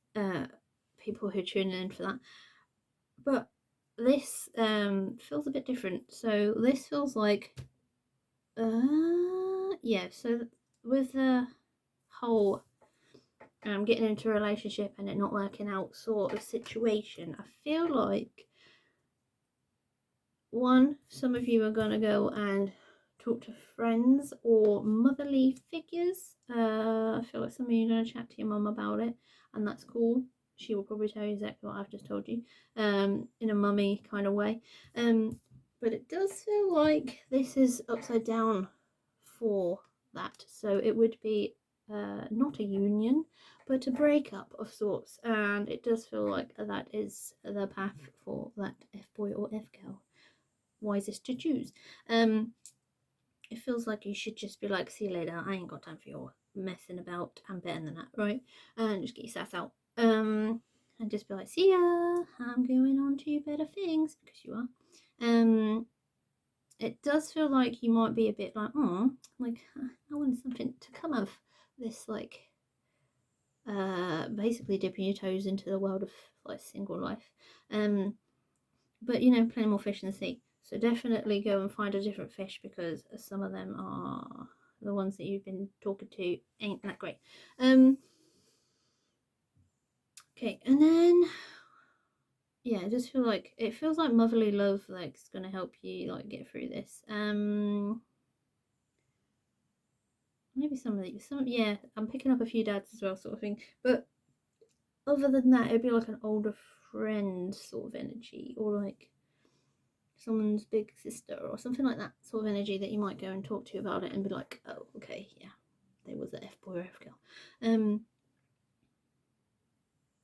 [SPEAKER 1] people who are tuning in for that. But this feels a bit different. So this feels like, yeah. So with the whole getting into a relationship and it not working out sort of situation, I feel like some of you are gonna go and talk to friends or motherly figures. I feel like some of you are gonna chat to your mum about it, and that's cool. She will probably tell you exactly what I've just told you, in a mummy kind of way. But it does feel like this is upside down for that. So it would be not a union, but a breakup of sorts. And it does feel like that is the path for that F boy or F girl. Wisest to choose. It feels like you should just be like, see you later, I ain't got time for your messing about, I'm better than that, right? And just get your sass out. And just be like, see ya, I'm going on to better things, because you are. It does feel like you might be a bit like, oh, like, I want something to come of this, like, basically dipping your toes into the world of like single life. But you know, plenty more fish in the sea. So definitely go and find a different fish, because some of them are the ones that you've been talking to ain't that great. Okay, and then yeah, I just feel like it feels like motherly love like is gonna help you like get through this. Maybe yeah, I'm picking up a few dads as well, sort of thing. But other than that, it'd be like an older friend sort of energy, or like someone's big sister or something like that sort of energy that you might go and talk to about it and be like, oh, okay, yeah, there was a F boy or F girl.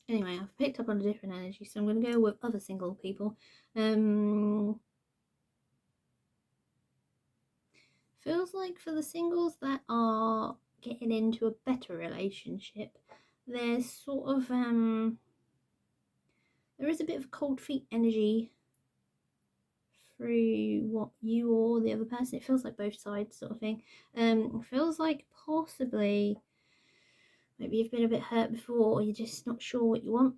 [SPEAKER 1] Anyway, I've picked up on a different energy, so I'm going to go with other single people. Feels like for the singles that are getting into a better relationship, there's sort of there is a bit of cold feet energy through what you or the other person. It feels like both sides sort of thing. It feels like possibly maybe you've been a bit hurt before, or you're just not sure what you want.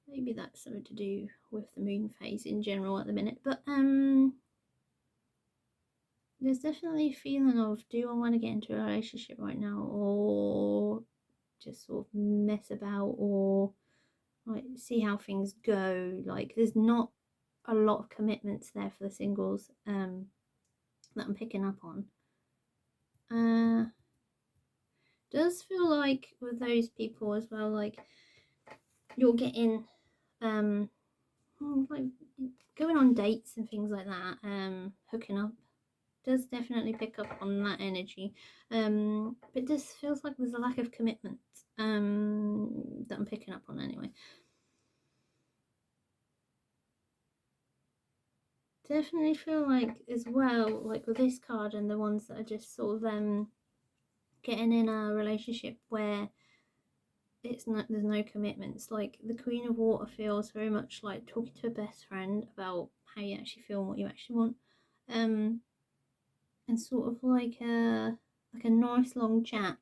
[SPEAKER 1] Maybe that's something to do with the moon phase in general at the minute. But there's definitely a feeling of, do I want to get into a relationship right now, or just sort of mess about, or like see how things go. Like there's not a lot of commitments there for the singles that I'm picking up on. Does feel like with those people as well, like you're getting like going on dates and things like that, hooking up does definitely pick up on that energy. But this feels like there's a lack of commitment that I'm picking up on anyway. Definitely feel like as well, like with this card and the ones that are just sort of getting in a relationship where there's no commitments. Like the Queen of Water feels very much like talking to a best friend about how you actually feel and what you actually want, and sort of like a nice long chat,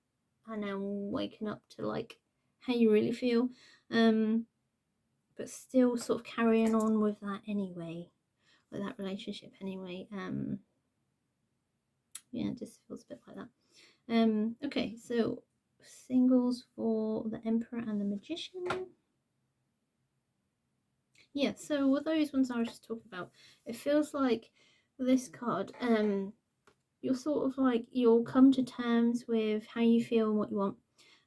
[SPEAKER 1] and then waking up to like how you really feel, but still sort of carrying on with that anyway, with that relationship anyway. Yeah, it just feels a bit like that. Okay, so singles for the Emperor and the Magician. Yeah, so with those ones I was just talking about, it feels like this card, you're sort of like, you'll come to terms with how you feel and what you want,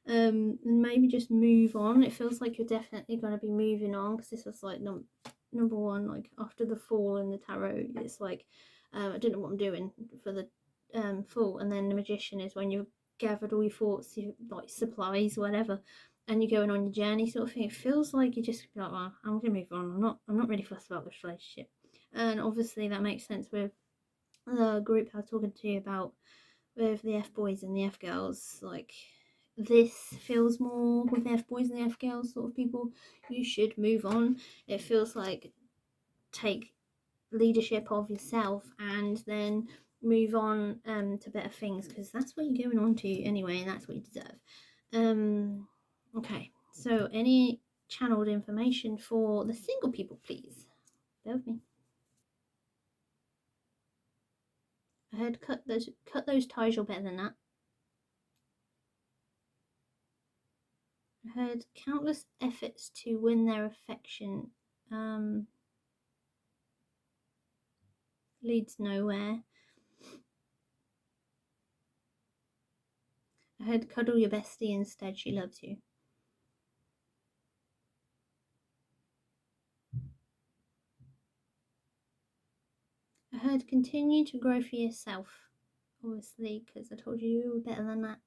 [SPEAKER 1] and maybe just move on. It feels like you're definitely going to be moving on, because this is like number one, like after the Fool in the tarot. It's like, I don't know what I'm doing for the Fool, and then the Magician is when you've gathered all your thoughts, your like supplies, whatever, and you're going on your journey, sort of thing. It feels like you just like, well, I'm gonna move on. I'm not really fussed about this relationship. And obviously that makes sense with the group I was talking to you about, with the F boys and the F girls. Like, this feels more with the F boys and the F girls sort of people. You should move on. It feels like take leadership of yourself and then move on to better things, because that's what you're going on to anyway, and that's what you deserve. Okay, so any channeled information for the single people, please? Bear with me. I heard cut those ties, you're better than that. I heard countless efforts to win their affection leads nowhere. I heard cuddle your bestie instead, she loves you. I heard continue to grow for yourself, obviously, because I told you were better than that.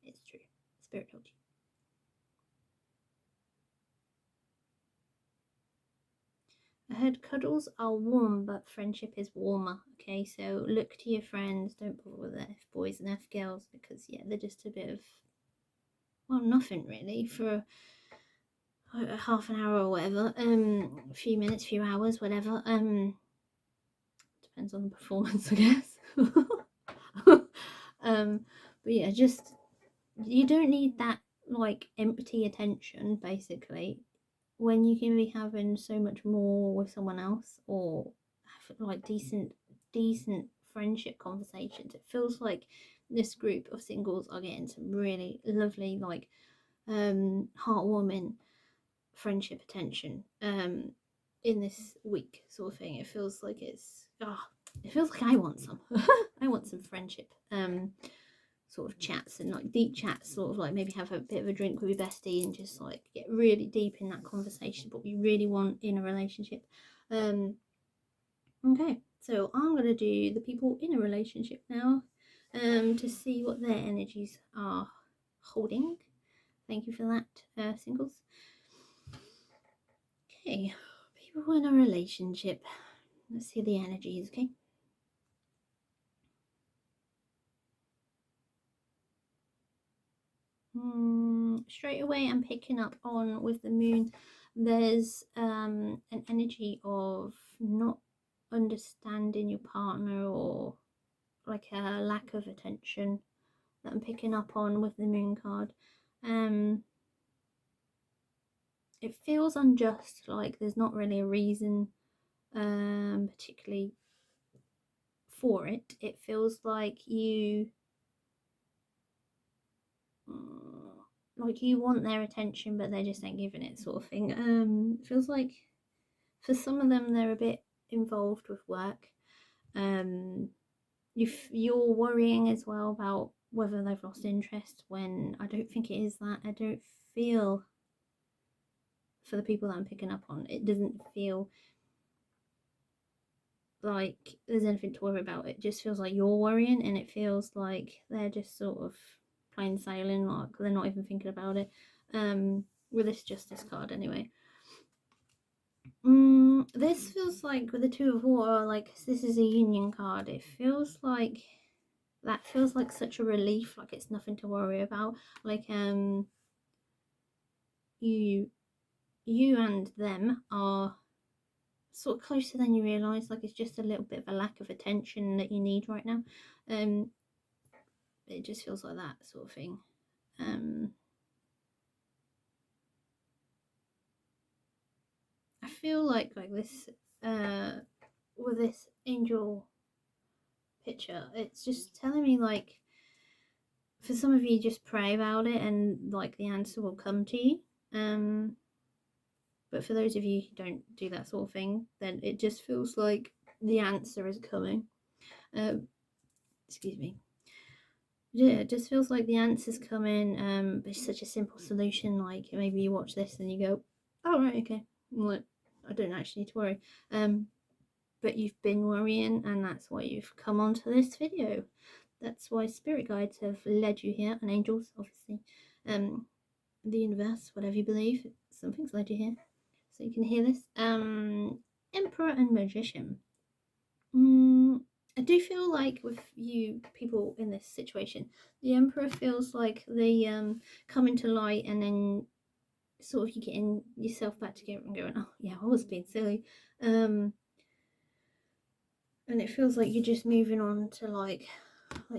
[SPEAKER 1] It's true. Spirit told you. I heard cuddles are warm, but friendship is warmer. Okay, so look to your friends. Don't bother with the F boys and F girls, because yeah, they're just a bit of, well, nothing really for half an hour or whatever. A few minutes, few hours, whatever. Depends on the performance, I guess. But yeah, just, you don't need that like empty attention basically, when you can be having so much more with someone else, or have like decent friendship conversations. It feels like this group of singles are getting some really lovely, like heartwarming friendship attention in this week, sort of thing. It feels like it feels like I want some. I want some friendship sort of chats, and like deep chats, sort of like maybe have a bit of a drink with your bestie and just like get really deep in that conversation, what we really want in a relationship. Okay, so I'm gonna do the people in a relationship now, to see what their energies are holding. Thank you for that, singles. Okay, people in a relationship. Let's see the energies, okay? Straight away I'm picking up on, with the moon, there's an energy of not understanding your partner, or like a lack of attention that I'm picking up on with the moon card. It feels unjust, like there's not really a reason particularly for it. It feels like you want their attention, but they just ain't giving it, sort of thing. It feels like for some of them they're a bit involved with work. You're worrying as well about whether they've lost interest, when I don't think it is that. I don't feel, for the people that I'm picking up on, it doesn't feel like there's anything to worry about. It just feels like you're worrying, and it feels like they're just sort of plain sailing, like they're not even thinking about it. With this Justice card anyway. This feels like, with the Two of Water, like this is a union card. It feels like that feels like such a relief, like it's nothing to worry about. Like you and them are sort of closer than you realise. Like it's just a little bit of a lack of attention that you need right now. It just feels like that sort of thing. I feel like this with this angel picture, it's just telling me, like, for some of you, just pray about it and like the answer will come to you. But for those of you who don't do that sort of thing, then it just feels like the answer is coming. excuse me. Yeah, it just feels like the answers come in, but it's such a simple solution. Like maybe you watch this and you go, "Oh right, okay." Like I don't actually need to worry. But you've been worrying, and that's why you've come onto this video. That's why spirit guides have led you here, and angels, obviously, the universe, whatever you believe, something's led you here, so you can hear this. Emperor and Magician. I do feel like with you people in this situation, the Emperor feels like they come into light, and then sort of you getting yourself back together and going, oh yeah, I was being silly, and it feels like you're just moving on to like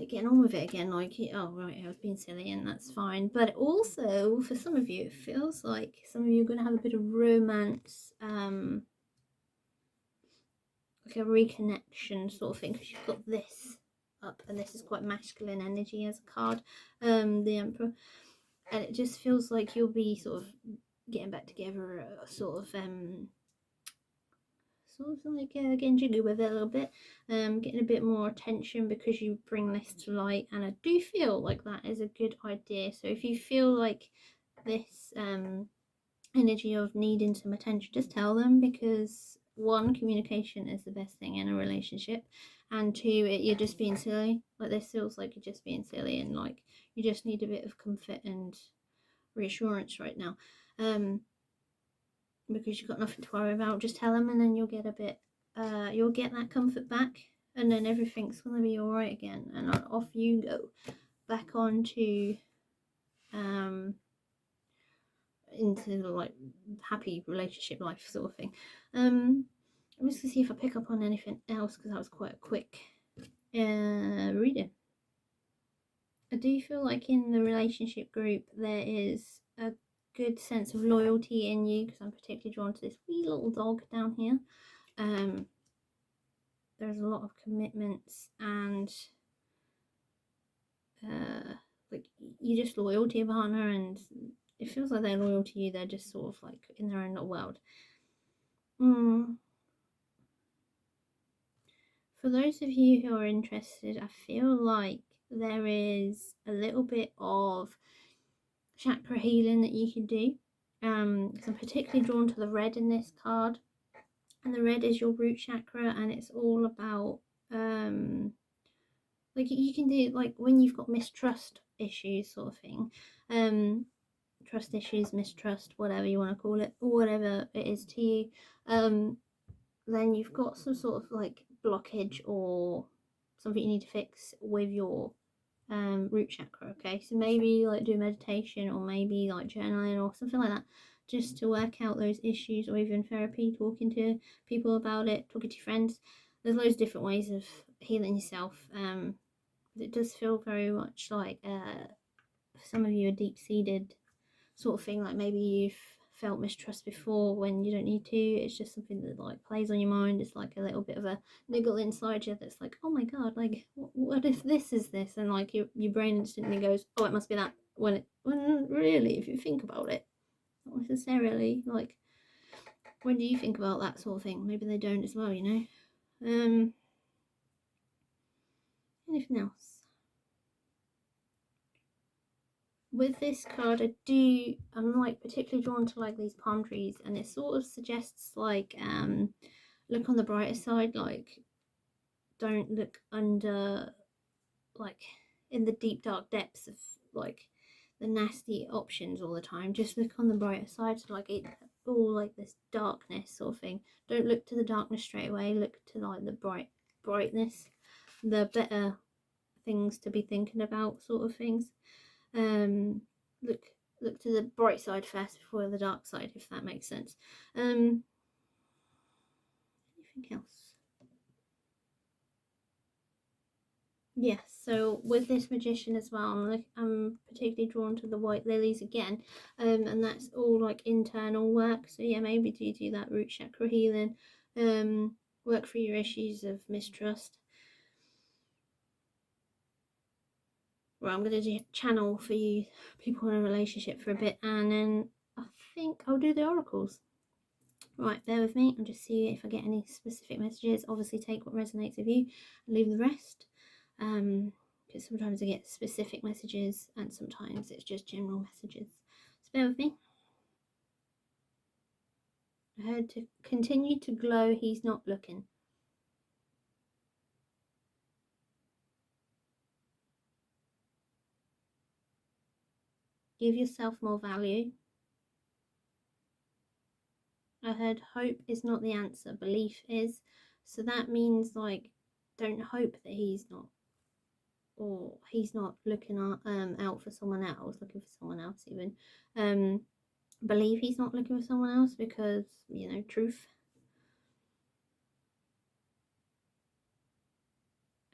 [SPEAKER 1] getting on with it again, like, oh right, I was being silly and that's fine. But also for some of you it feels like some of you are going to have a bit of romance, like a reconnection sort of thing, because you've got this up, and this is quite masculine energy as a card, the Emperor, and it just feels like you'll be sort of getting back together, sort of like getting jiggy with it a little bit, getting a bit more attention because you bring this to light, and I do feel like that is a good idea. So if you feel like this energy of needing some attention, just tell them, because one, communication is the best thing in a relationship, and two, you're just being silly. Like this feels like you're just being silly, and like you just need a bit of comfort and reassurance right now, because you've got nothing to worry about. Just tell them, and then you'll get a bit you'll get that comfort back, and then everything's gonna be all right again, and off you go back onto into like happy relationship life sort of thing. I'm just gonna see if I pick up on anything else, because that was quite a quick reading. I do feel like in the relationship group there is a good sense of loyalty in you, because I'm particularly drawn to this wee little dog down here. There's a lot of commitments, and like you're just loyal to your partner, and it feels like they're loyal to you. They're just sort of like in their own little world. For those of you who are interested, I feel like there is a little bit of chakra healing that you can do, because I'm particularly drawn to the red in this card, and the red is your root chakra, and it's all about like you can do like when you've got mistrust issues sort of thing, trust issues, mistrust, whatever you want to call it, or whatever it is to you, then you've got some sort of like blockage or something you need to fix with your root chakra. Okay, so maybe like do meditation, or maybe like journaling or something like that, just to work out those issues, or even therapy, talking to people about it, talking to your friends. There's loads of different ways of healing yourself. It does feel very much like for some of you a deep-seated sort of thing, like maybe you've felt mistrust before when you don't need to. It's just something that like plays on your mind. It's like a little bit of a niggle inside you that's like, oh my god, like what if this is this, and like your brain instantly goes, oh, it must be that, when really, if you think about it, not necessarily. Like, when do you think about that sort of thing? Maybe they don't as well, you know. Anything else? With this card, I'm like particularly drawn to like these palm trees, and it sort of suggests like look on the brighter side, like don't look under, like in the deep dark depths of like the nasty options all the time. Just look on the brighter side, so like it all like this darkness sort of thing. Don't look to the darkness straight away, look to like the brightness, the better things to be thinking about sort of things. Look to the bright side first before the dark side, if that makes sense. Anything else? Yes, so with this magician as well, I'm particularly drawn to the white lilies again, and that's all like internal work. So yeah, maybe do that root chakra healing, work through your issues of mistrust. Well, I'm going to channel for you people in a relationship for a bit, and then I think I'll do the oracles. Right, bear with me. I'll just see if I get any specific messages. Obviously take what resonates with you and leave the rest. because sometimes I get specific messages and sometimes it's just general messages. So bear with me. I heard to continue to glow, he's not looking. Give yourself more value. I heard hope is not the answer, belief is. So that means like don't hope that he's not, or he's not looking out for someone else, looking for someone else even. Believe he's not looking for someone else because, you know, truth.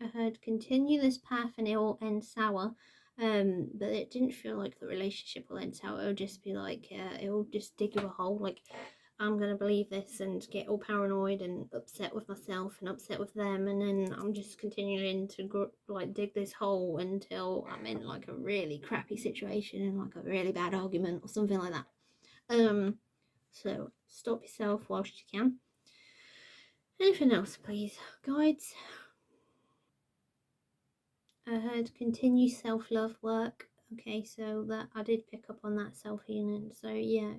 [SPEAKER 1] I heard continue this path and it will end sour. But it didn't feel like the relationship will end sour. It'll just be like, it will just dig you a hole. Like, I'm gonna believe this and get all paranoid and upset with myself and upset with them, and then I'm just continuing to like dig this hole until I'm in like a really crappy situation and like a really bad argument or something like that. So stop yourself whilst you can. Anything else, please, guides? I heard continue self-love work. Okay, so that I did pick up on that self-healing. So yeah,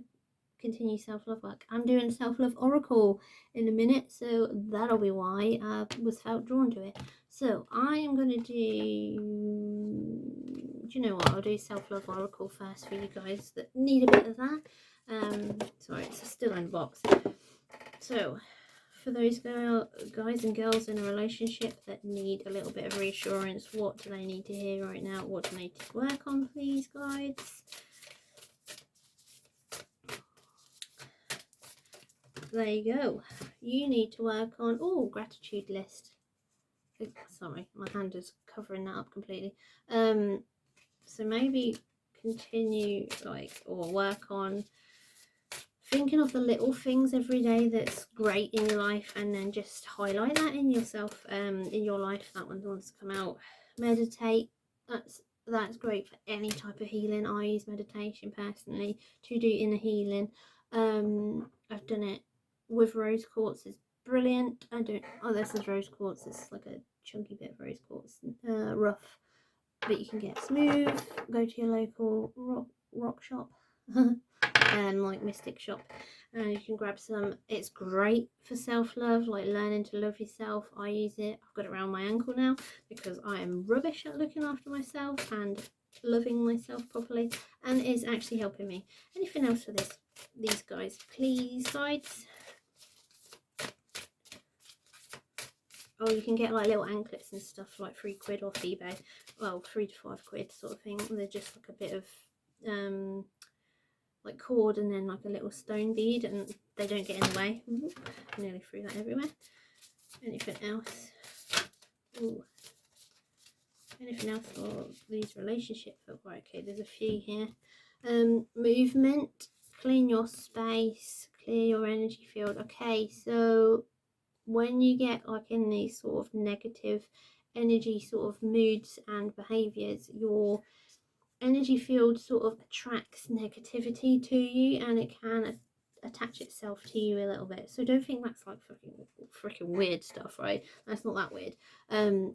[SPEAKER 1] continue self-love work. I'm doing self-love oracle in a minute, so that'll be why I was felt drawn to it. So I am going to do you know what, I'll do self-love oracle first for you guys that need a bit of that. Sorry, it's still in the box. So for those guys and girls in a relationship that need a little bit of reassurance, what do they need to hear right now? What do they need to work on, please, guides? There you go. You need to work on, gratitude list. Sorry, my hand is covering that up completely. So maybe continue or work on thinking of the little things every day that's great in your life, and then just highlight that in yourself, in your life. That one wants to come out. Meditate. That's great for any type of healing. I use meditation personally to do inner healing. I've done it with rose quartz. It's brilliant. This is rose quartz. It's like a chunky bit of rose quartz, rough, but you can get smooth. Go to your local rock shop. Like mystic shop, and you can grab some. It's great for self-love, like learning to love yourself. I use it. I've got it around my ankle now because I am rubbish at looking after myself and loving myself properly, and it's actually helping me. Anything else for these guys, please, guides? Oh, you can get like little anklets and stuff, like £3 off eBay. Well, £3 to £5 sort of thing. They're just like a bit of like cord and then like a little stone bead, and they don't get in the way. I nearly threw that everywhere. Anything else? Ooh. Anything else for these relationship footwear? Okay, there's a few here. Movement, clean your space, clear your energy field. Okay, so when you get like in these sort of negative energy sort of moods and behaviors, your energy field sort of attracts negativity to you, and it can attach itself to you a little bit. So don't think that's like freaking weird stuff, right? That's not that weird.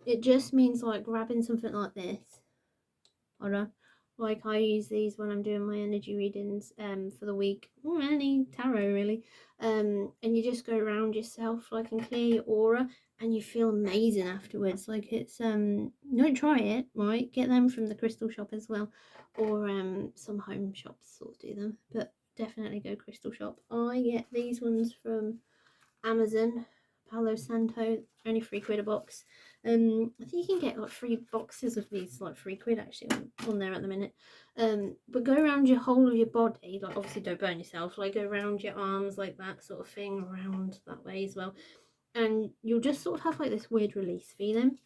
[SPEAKER 1] It just means like grabbing something like this. Hold on. Like I use these when I'm doing my energy readings for the week, or any tarot really. And you just go around yourself like and clear your aura, and you feel amazing afterwards. Like it's don't try it, right? Get them from the crystal shop as well, or some home shops sort of do them, but definitely go crystal shop. I get these ones from Amazon, Palo Santo, only £3 a box. I think you can get like 3 boxes of these, like £3 actually on there at the minute. But go around your whole of your body, like obviously don't burn yourself, like go around your arms like that sort of thing, around that way as well, and you'll just sort of have like this weird release feeling.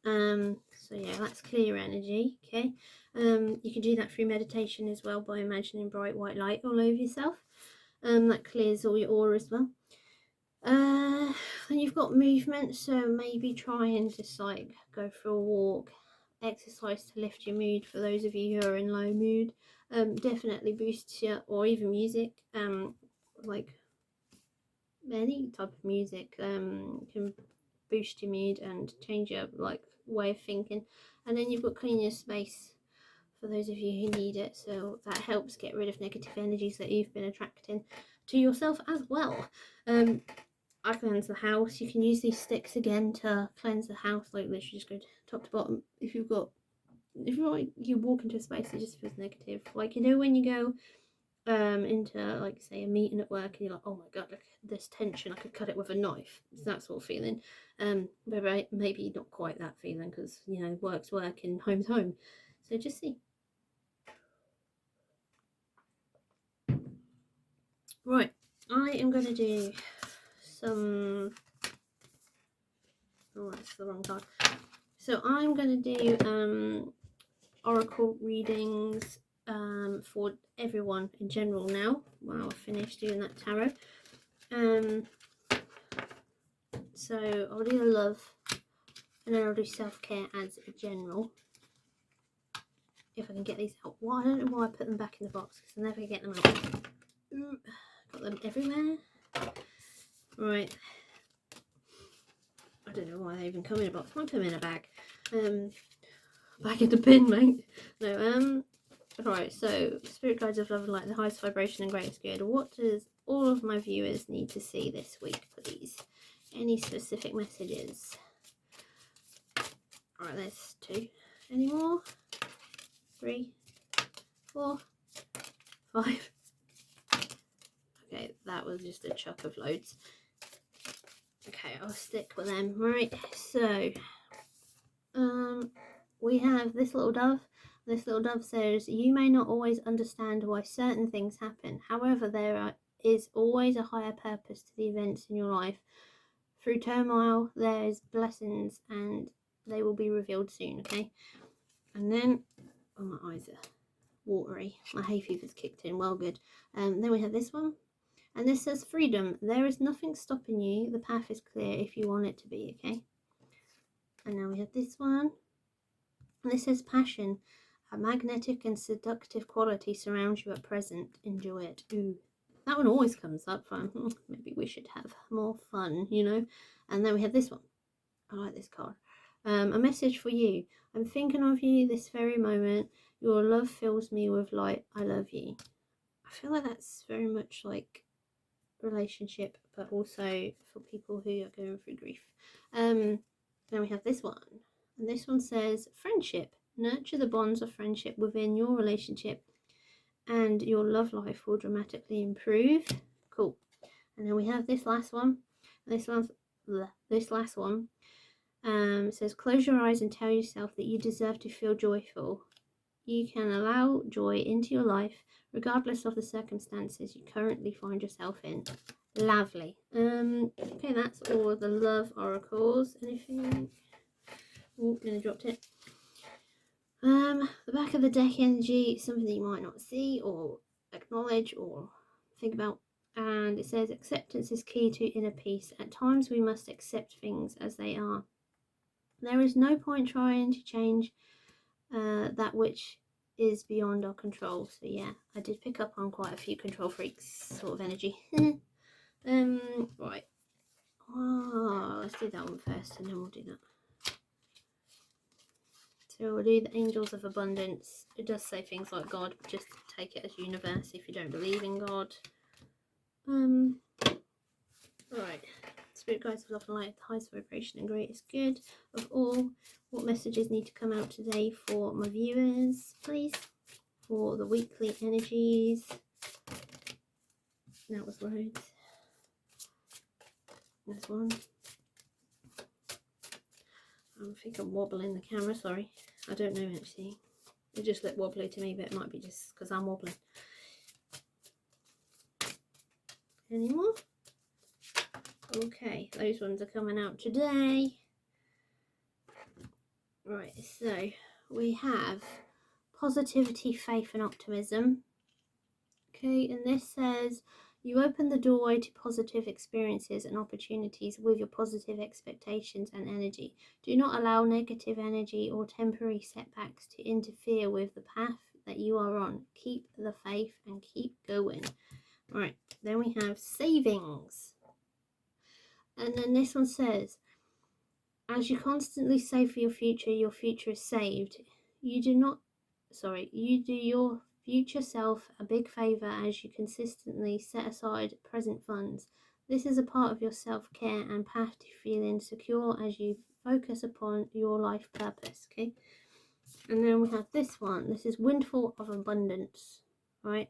[SPEAKER 1] So yeah, that's clear energy. Okay, you can do that through meditation as well by imagining bright white light all over yourself. That clears all your aura as well. Then you've got movement, so maybe try and just like go for a walk, exercise to lift your mood for those of you who are in low mood. Definitely boosts your, or even music, like any type of music can boost your mood and change your like way of thinking. And then you've got clean your space for those of you who need it, so that helps get rid of negative energies that you've been attracting to yourself as well. I cleanse the house. You can use these sticks again to cleanse the house, like literally just go top to bottom. If you walk into a space that just feels negative, like, you know, when you go into, like, say a meeting at work and you're like, oh my god, look at this tension, I could cut it with a knife. It's that sort of feeling. But maybe not quite that feeling, because, you know, work's work and home's home. So just see. Right, I am going to do some... Oh, that's the wrong card. So I'm going to do oracle readings for everyone in general now, when I've finished doing that tarot. So I'll do the love, and then I'll do self-care as a general. If I can get these out. Well, I don't know why I put them back in the box, because I'll never get them out. Ooh, got them everywhere. Right. I don't know why they even come in a box. I might put them in a bag. Back in the bin, mate. No, right, so spirit guides of love and light, the highest vibration and greatest good. What does all of my viewers need to see this week, please? Any specific messages? Alright, there's 2. Any more? 3, 4, 5. Okay, that was just a chuck of loads. Okay, I'll stick with them. Right, so we have this little dove. This little dove says, you may not always understand why certain things happen. However, there is always a higher purpose to the events in your life. Through turmoil, there is blessings, and they will be revealed soon, okay? And then, oh, my eyes are watery. My hay fever's kicked in. Well, good. Then we have this one. And this says, freedom. There is nothing stopping you. The path is clear if you want it to be, okay? And now we have this one. And this says, passion. A magnetic and seductive quality surrounds you at present. Enjoy it. Ooh. That one always comes up. Maybe we should have more fun, you know? And then we have this one. I like this card. A message for you. I'm thinking of you this very moment. Your love fills me with light. I love you. I feel like that's very much like relationship, but also for people who are going through grief. Then we have this one. And this one says, friendship. Nurture the bonds of friendship within your relationship, and your love life will dramatically improve. Cool. And then we have this last one. This last one says, close your eyes and tell yourself that you deserve to feel joyful. You can allow joy into your life regardless of the circumstances you currently find yourself in. Lovely. Okay, that's all of the love oracles. Anything? Oh, nearly dropped it. The back of the deck energy, something that you might not see or acknowledge or think about. And it says, acceptance is key to inner peace. At times we must accept things as they are. There is no point trying to change that which is beyond our control. So yeah, I did pick up on quite a few control freaks sort of energy. Right. Oh, let's do that one first, and then we'll do that. So we'll do the angels of abundance. It does say things like God, but just take it as universe if you don't believe in God. Right. Spirit guides of love and light, the highest vibration and greatest good of all. What messages need to come out today for my viewers, please? For the weekly energies. That was loads. There's one. I think I'm wobbling the camera, sorry. I don't know actually. It just looked wobbly to me, but it might be just because I'm wobbling. Any more? Okay, those ones are coming out today. Right, so we have positivity, faith and optimism. Okay, and this says, you open the doorway to positive experiences and opportunities with your positive expectations and energy. Do not allow negative energy or temporary setbacks to interfere with the path that you are on. Keep the faith and keep going. Right, then we have savings. And then this one says, As you constantly save for your future is saved. You do not, sorry, you do your future self a big favour as you consistently set aside present funds. This is a part of your self-care and path to feeling secure as you focus upon your life purpose, okay? And then we have this one. This is Windfall of Abundance, right?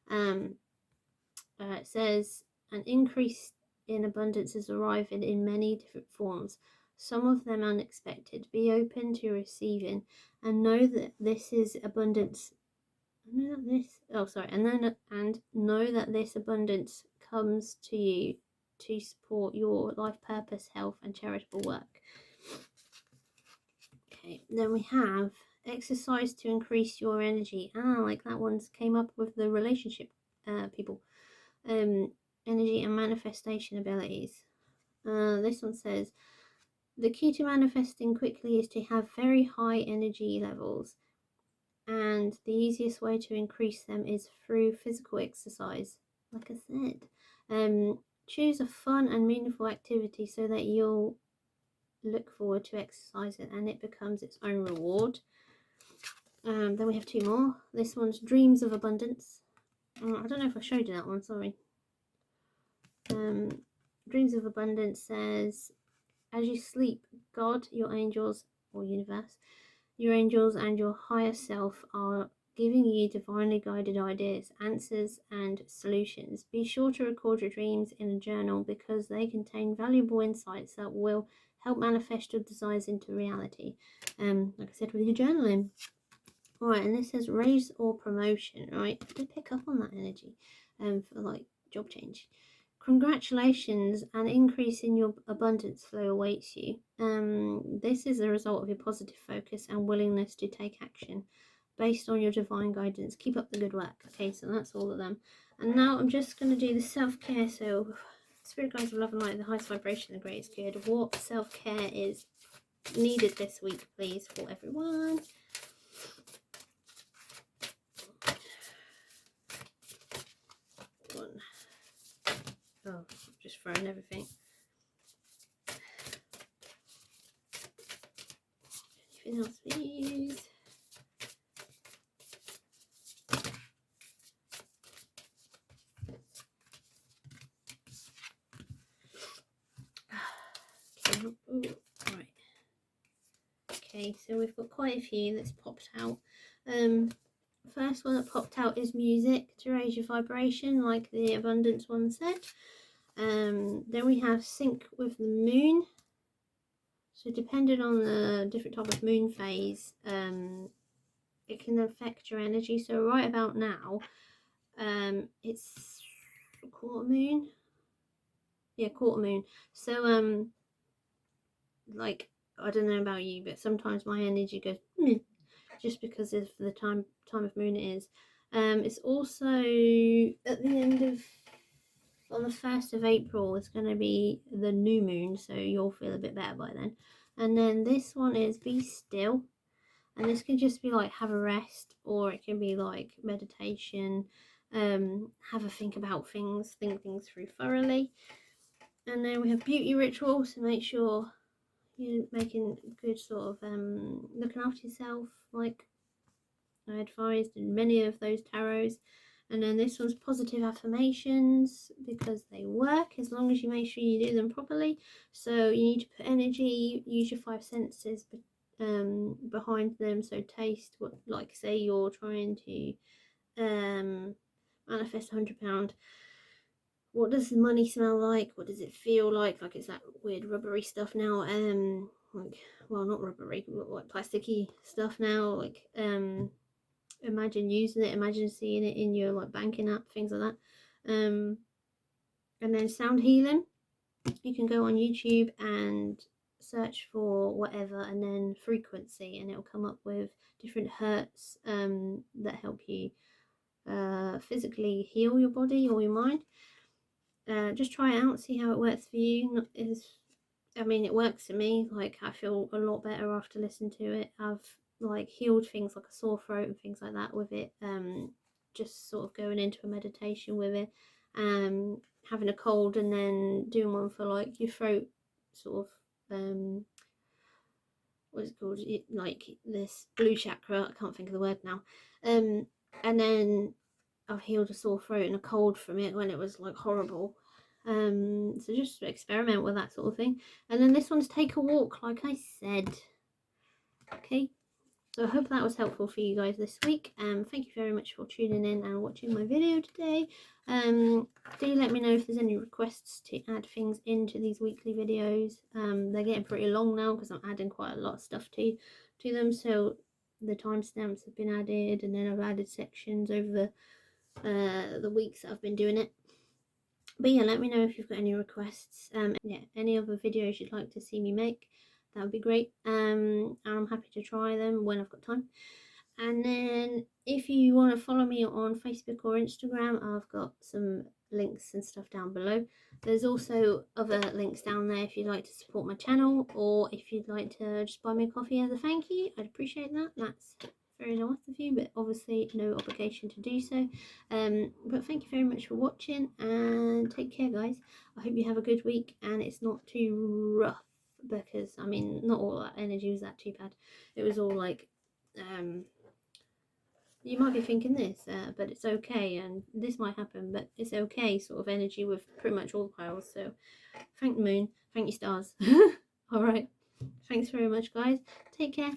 [SPEAKER 1] It says an increase in abundance is arriving in many different forms, some of them unexpected. Be open to receiving and know that this is abundance. Know that this, oh sorry, and know that this abundance comes to you to support your life purpose, health, and charitable work. Okay, then we have exercise to increase your energy. Like that one's came up with the relationship people. Energy and manifestation abilities. This one says the key to manifesting quickly is to have very high energy levels, and the easiest way to increase them is through physical exercise. Like I said, choose a fun and meaningful activity so that you'll look forward to exercising and it becomes its own reward. Then we have two more. This one's Dreams of Abundance. I don't know if I showed you that one, sorry. Dreams of Abundance says, as you sleep, God, your angels, or universe, your angels and your higher self are giving you divinely guided ideas, answers, and solutions. Be sure to record your dreams in a journal because they contain valuable insights that will help manifest your desires into reality. Like I said, with your journaling. Alright, and this says raise or promotion, right? They pick up on that energy for like job change. Congratulations, an increase in your abundance flow awaits you. This is a result of your positive focus and willingness to take action based on your divine guidance. Keep up the good work. Okay, so that's all of them. And now I'm just going to do the self-care. So, Spirit Guides of Love and Light, the highest vibration, the greatest good. What self-care is needed this week, please, for everyone? One. Oh, just throwing everything. Anything else, please? Okay, right. Okay, so we've got quite a few that's popped out. First one that popped out is music to raise your vibration, like the abundance one said. Then we have sync with the moon. So depending on the different type of moon phase, it can affect your energy. So right about now, it's quarter moon. Yeah, quarter moon. So like I don't know about you, but sometimes my energy goes just because of the time of moon it is. It's also at the end of on the 1st of April it's going to be the new moon, so you'll feel a bit better by then. And then this one is Be Still, and this can just be like have a rest, or it can be like meditation, have a think about things, think things through thoroughly. And then we have Beauty Ritual, so make sure you're making good sort of looking after yourself, like I advised in many of those tarots. And then this one's Positive Affirmations, because they work as long as you make sure you do them properly. So you need to put energy, use your 5 senses behind them. So taste, what, like say you're trying to manifest £100. What does the money smell like? What does it feel like? Like it's that weird rubbery stuff now. Like, well, not rubbery, but like plasticky stuff now. Like imagine using it, imagine seeing it in your like banking app, things like that. And then sound healing, you can go on YouTube and search for whatever and then frequency, and it'll come up with different hertz that help you physically heal your body or your mind. Just try it out, see how it works for you. I mean, it works for me. Like I feel a lot better after listening to it. I've like healed things like a sore throat and things like that with it. Just sort of going into a meditation with it. Having a cold and then doing one for like your throat sort of what's it called, like this blue chakra, I can't think of the word now, and then I've healed a sore throat and a cold from it when it was like horrible. So just experiment with that sort of thing. And then this one's take a walk, like I said. Okay, so I hope that was helpful for you guys this week. Thank you very much for tuning in and watching my video today. Do let me know if there's any requests to add things into these weekly videos. They're getting pretty long now because I'm adding quite a lot of stuff to them. So the timestamps have been added, and then I've added sections over the weeks that I've been doing it. But yeah, let me know if you've got any requests. Yeah, any other videos you'd like to see me make, that would be great. And I'm happy to try them when I've got time. And then if you want to follow me on Facebook or Instagram, I've got some links and stuff down below. There's also other links down there if you'd like to support my channel, or if you'd like to just buy me a coffee as a thank you. I'd appreciate that. That's very nice of you, but obviously no obligation to do so. But thank you very much for watching, and take care, guys. I hope you have a good week and it's not too rough, because I mean, not all that energy was that too bad. It was all like you might be thinking this, but it's okay, and this might happen, but it's okay sort of energy with pretty much all the piles. So thank the moon, thank you stars. All right, thanks very much, guys. Take care.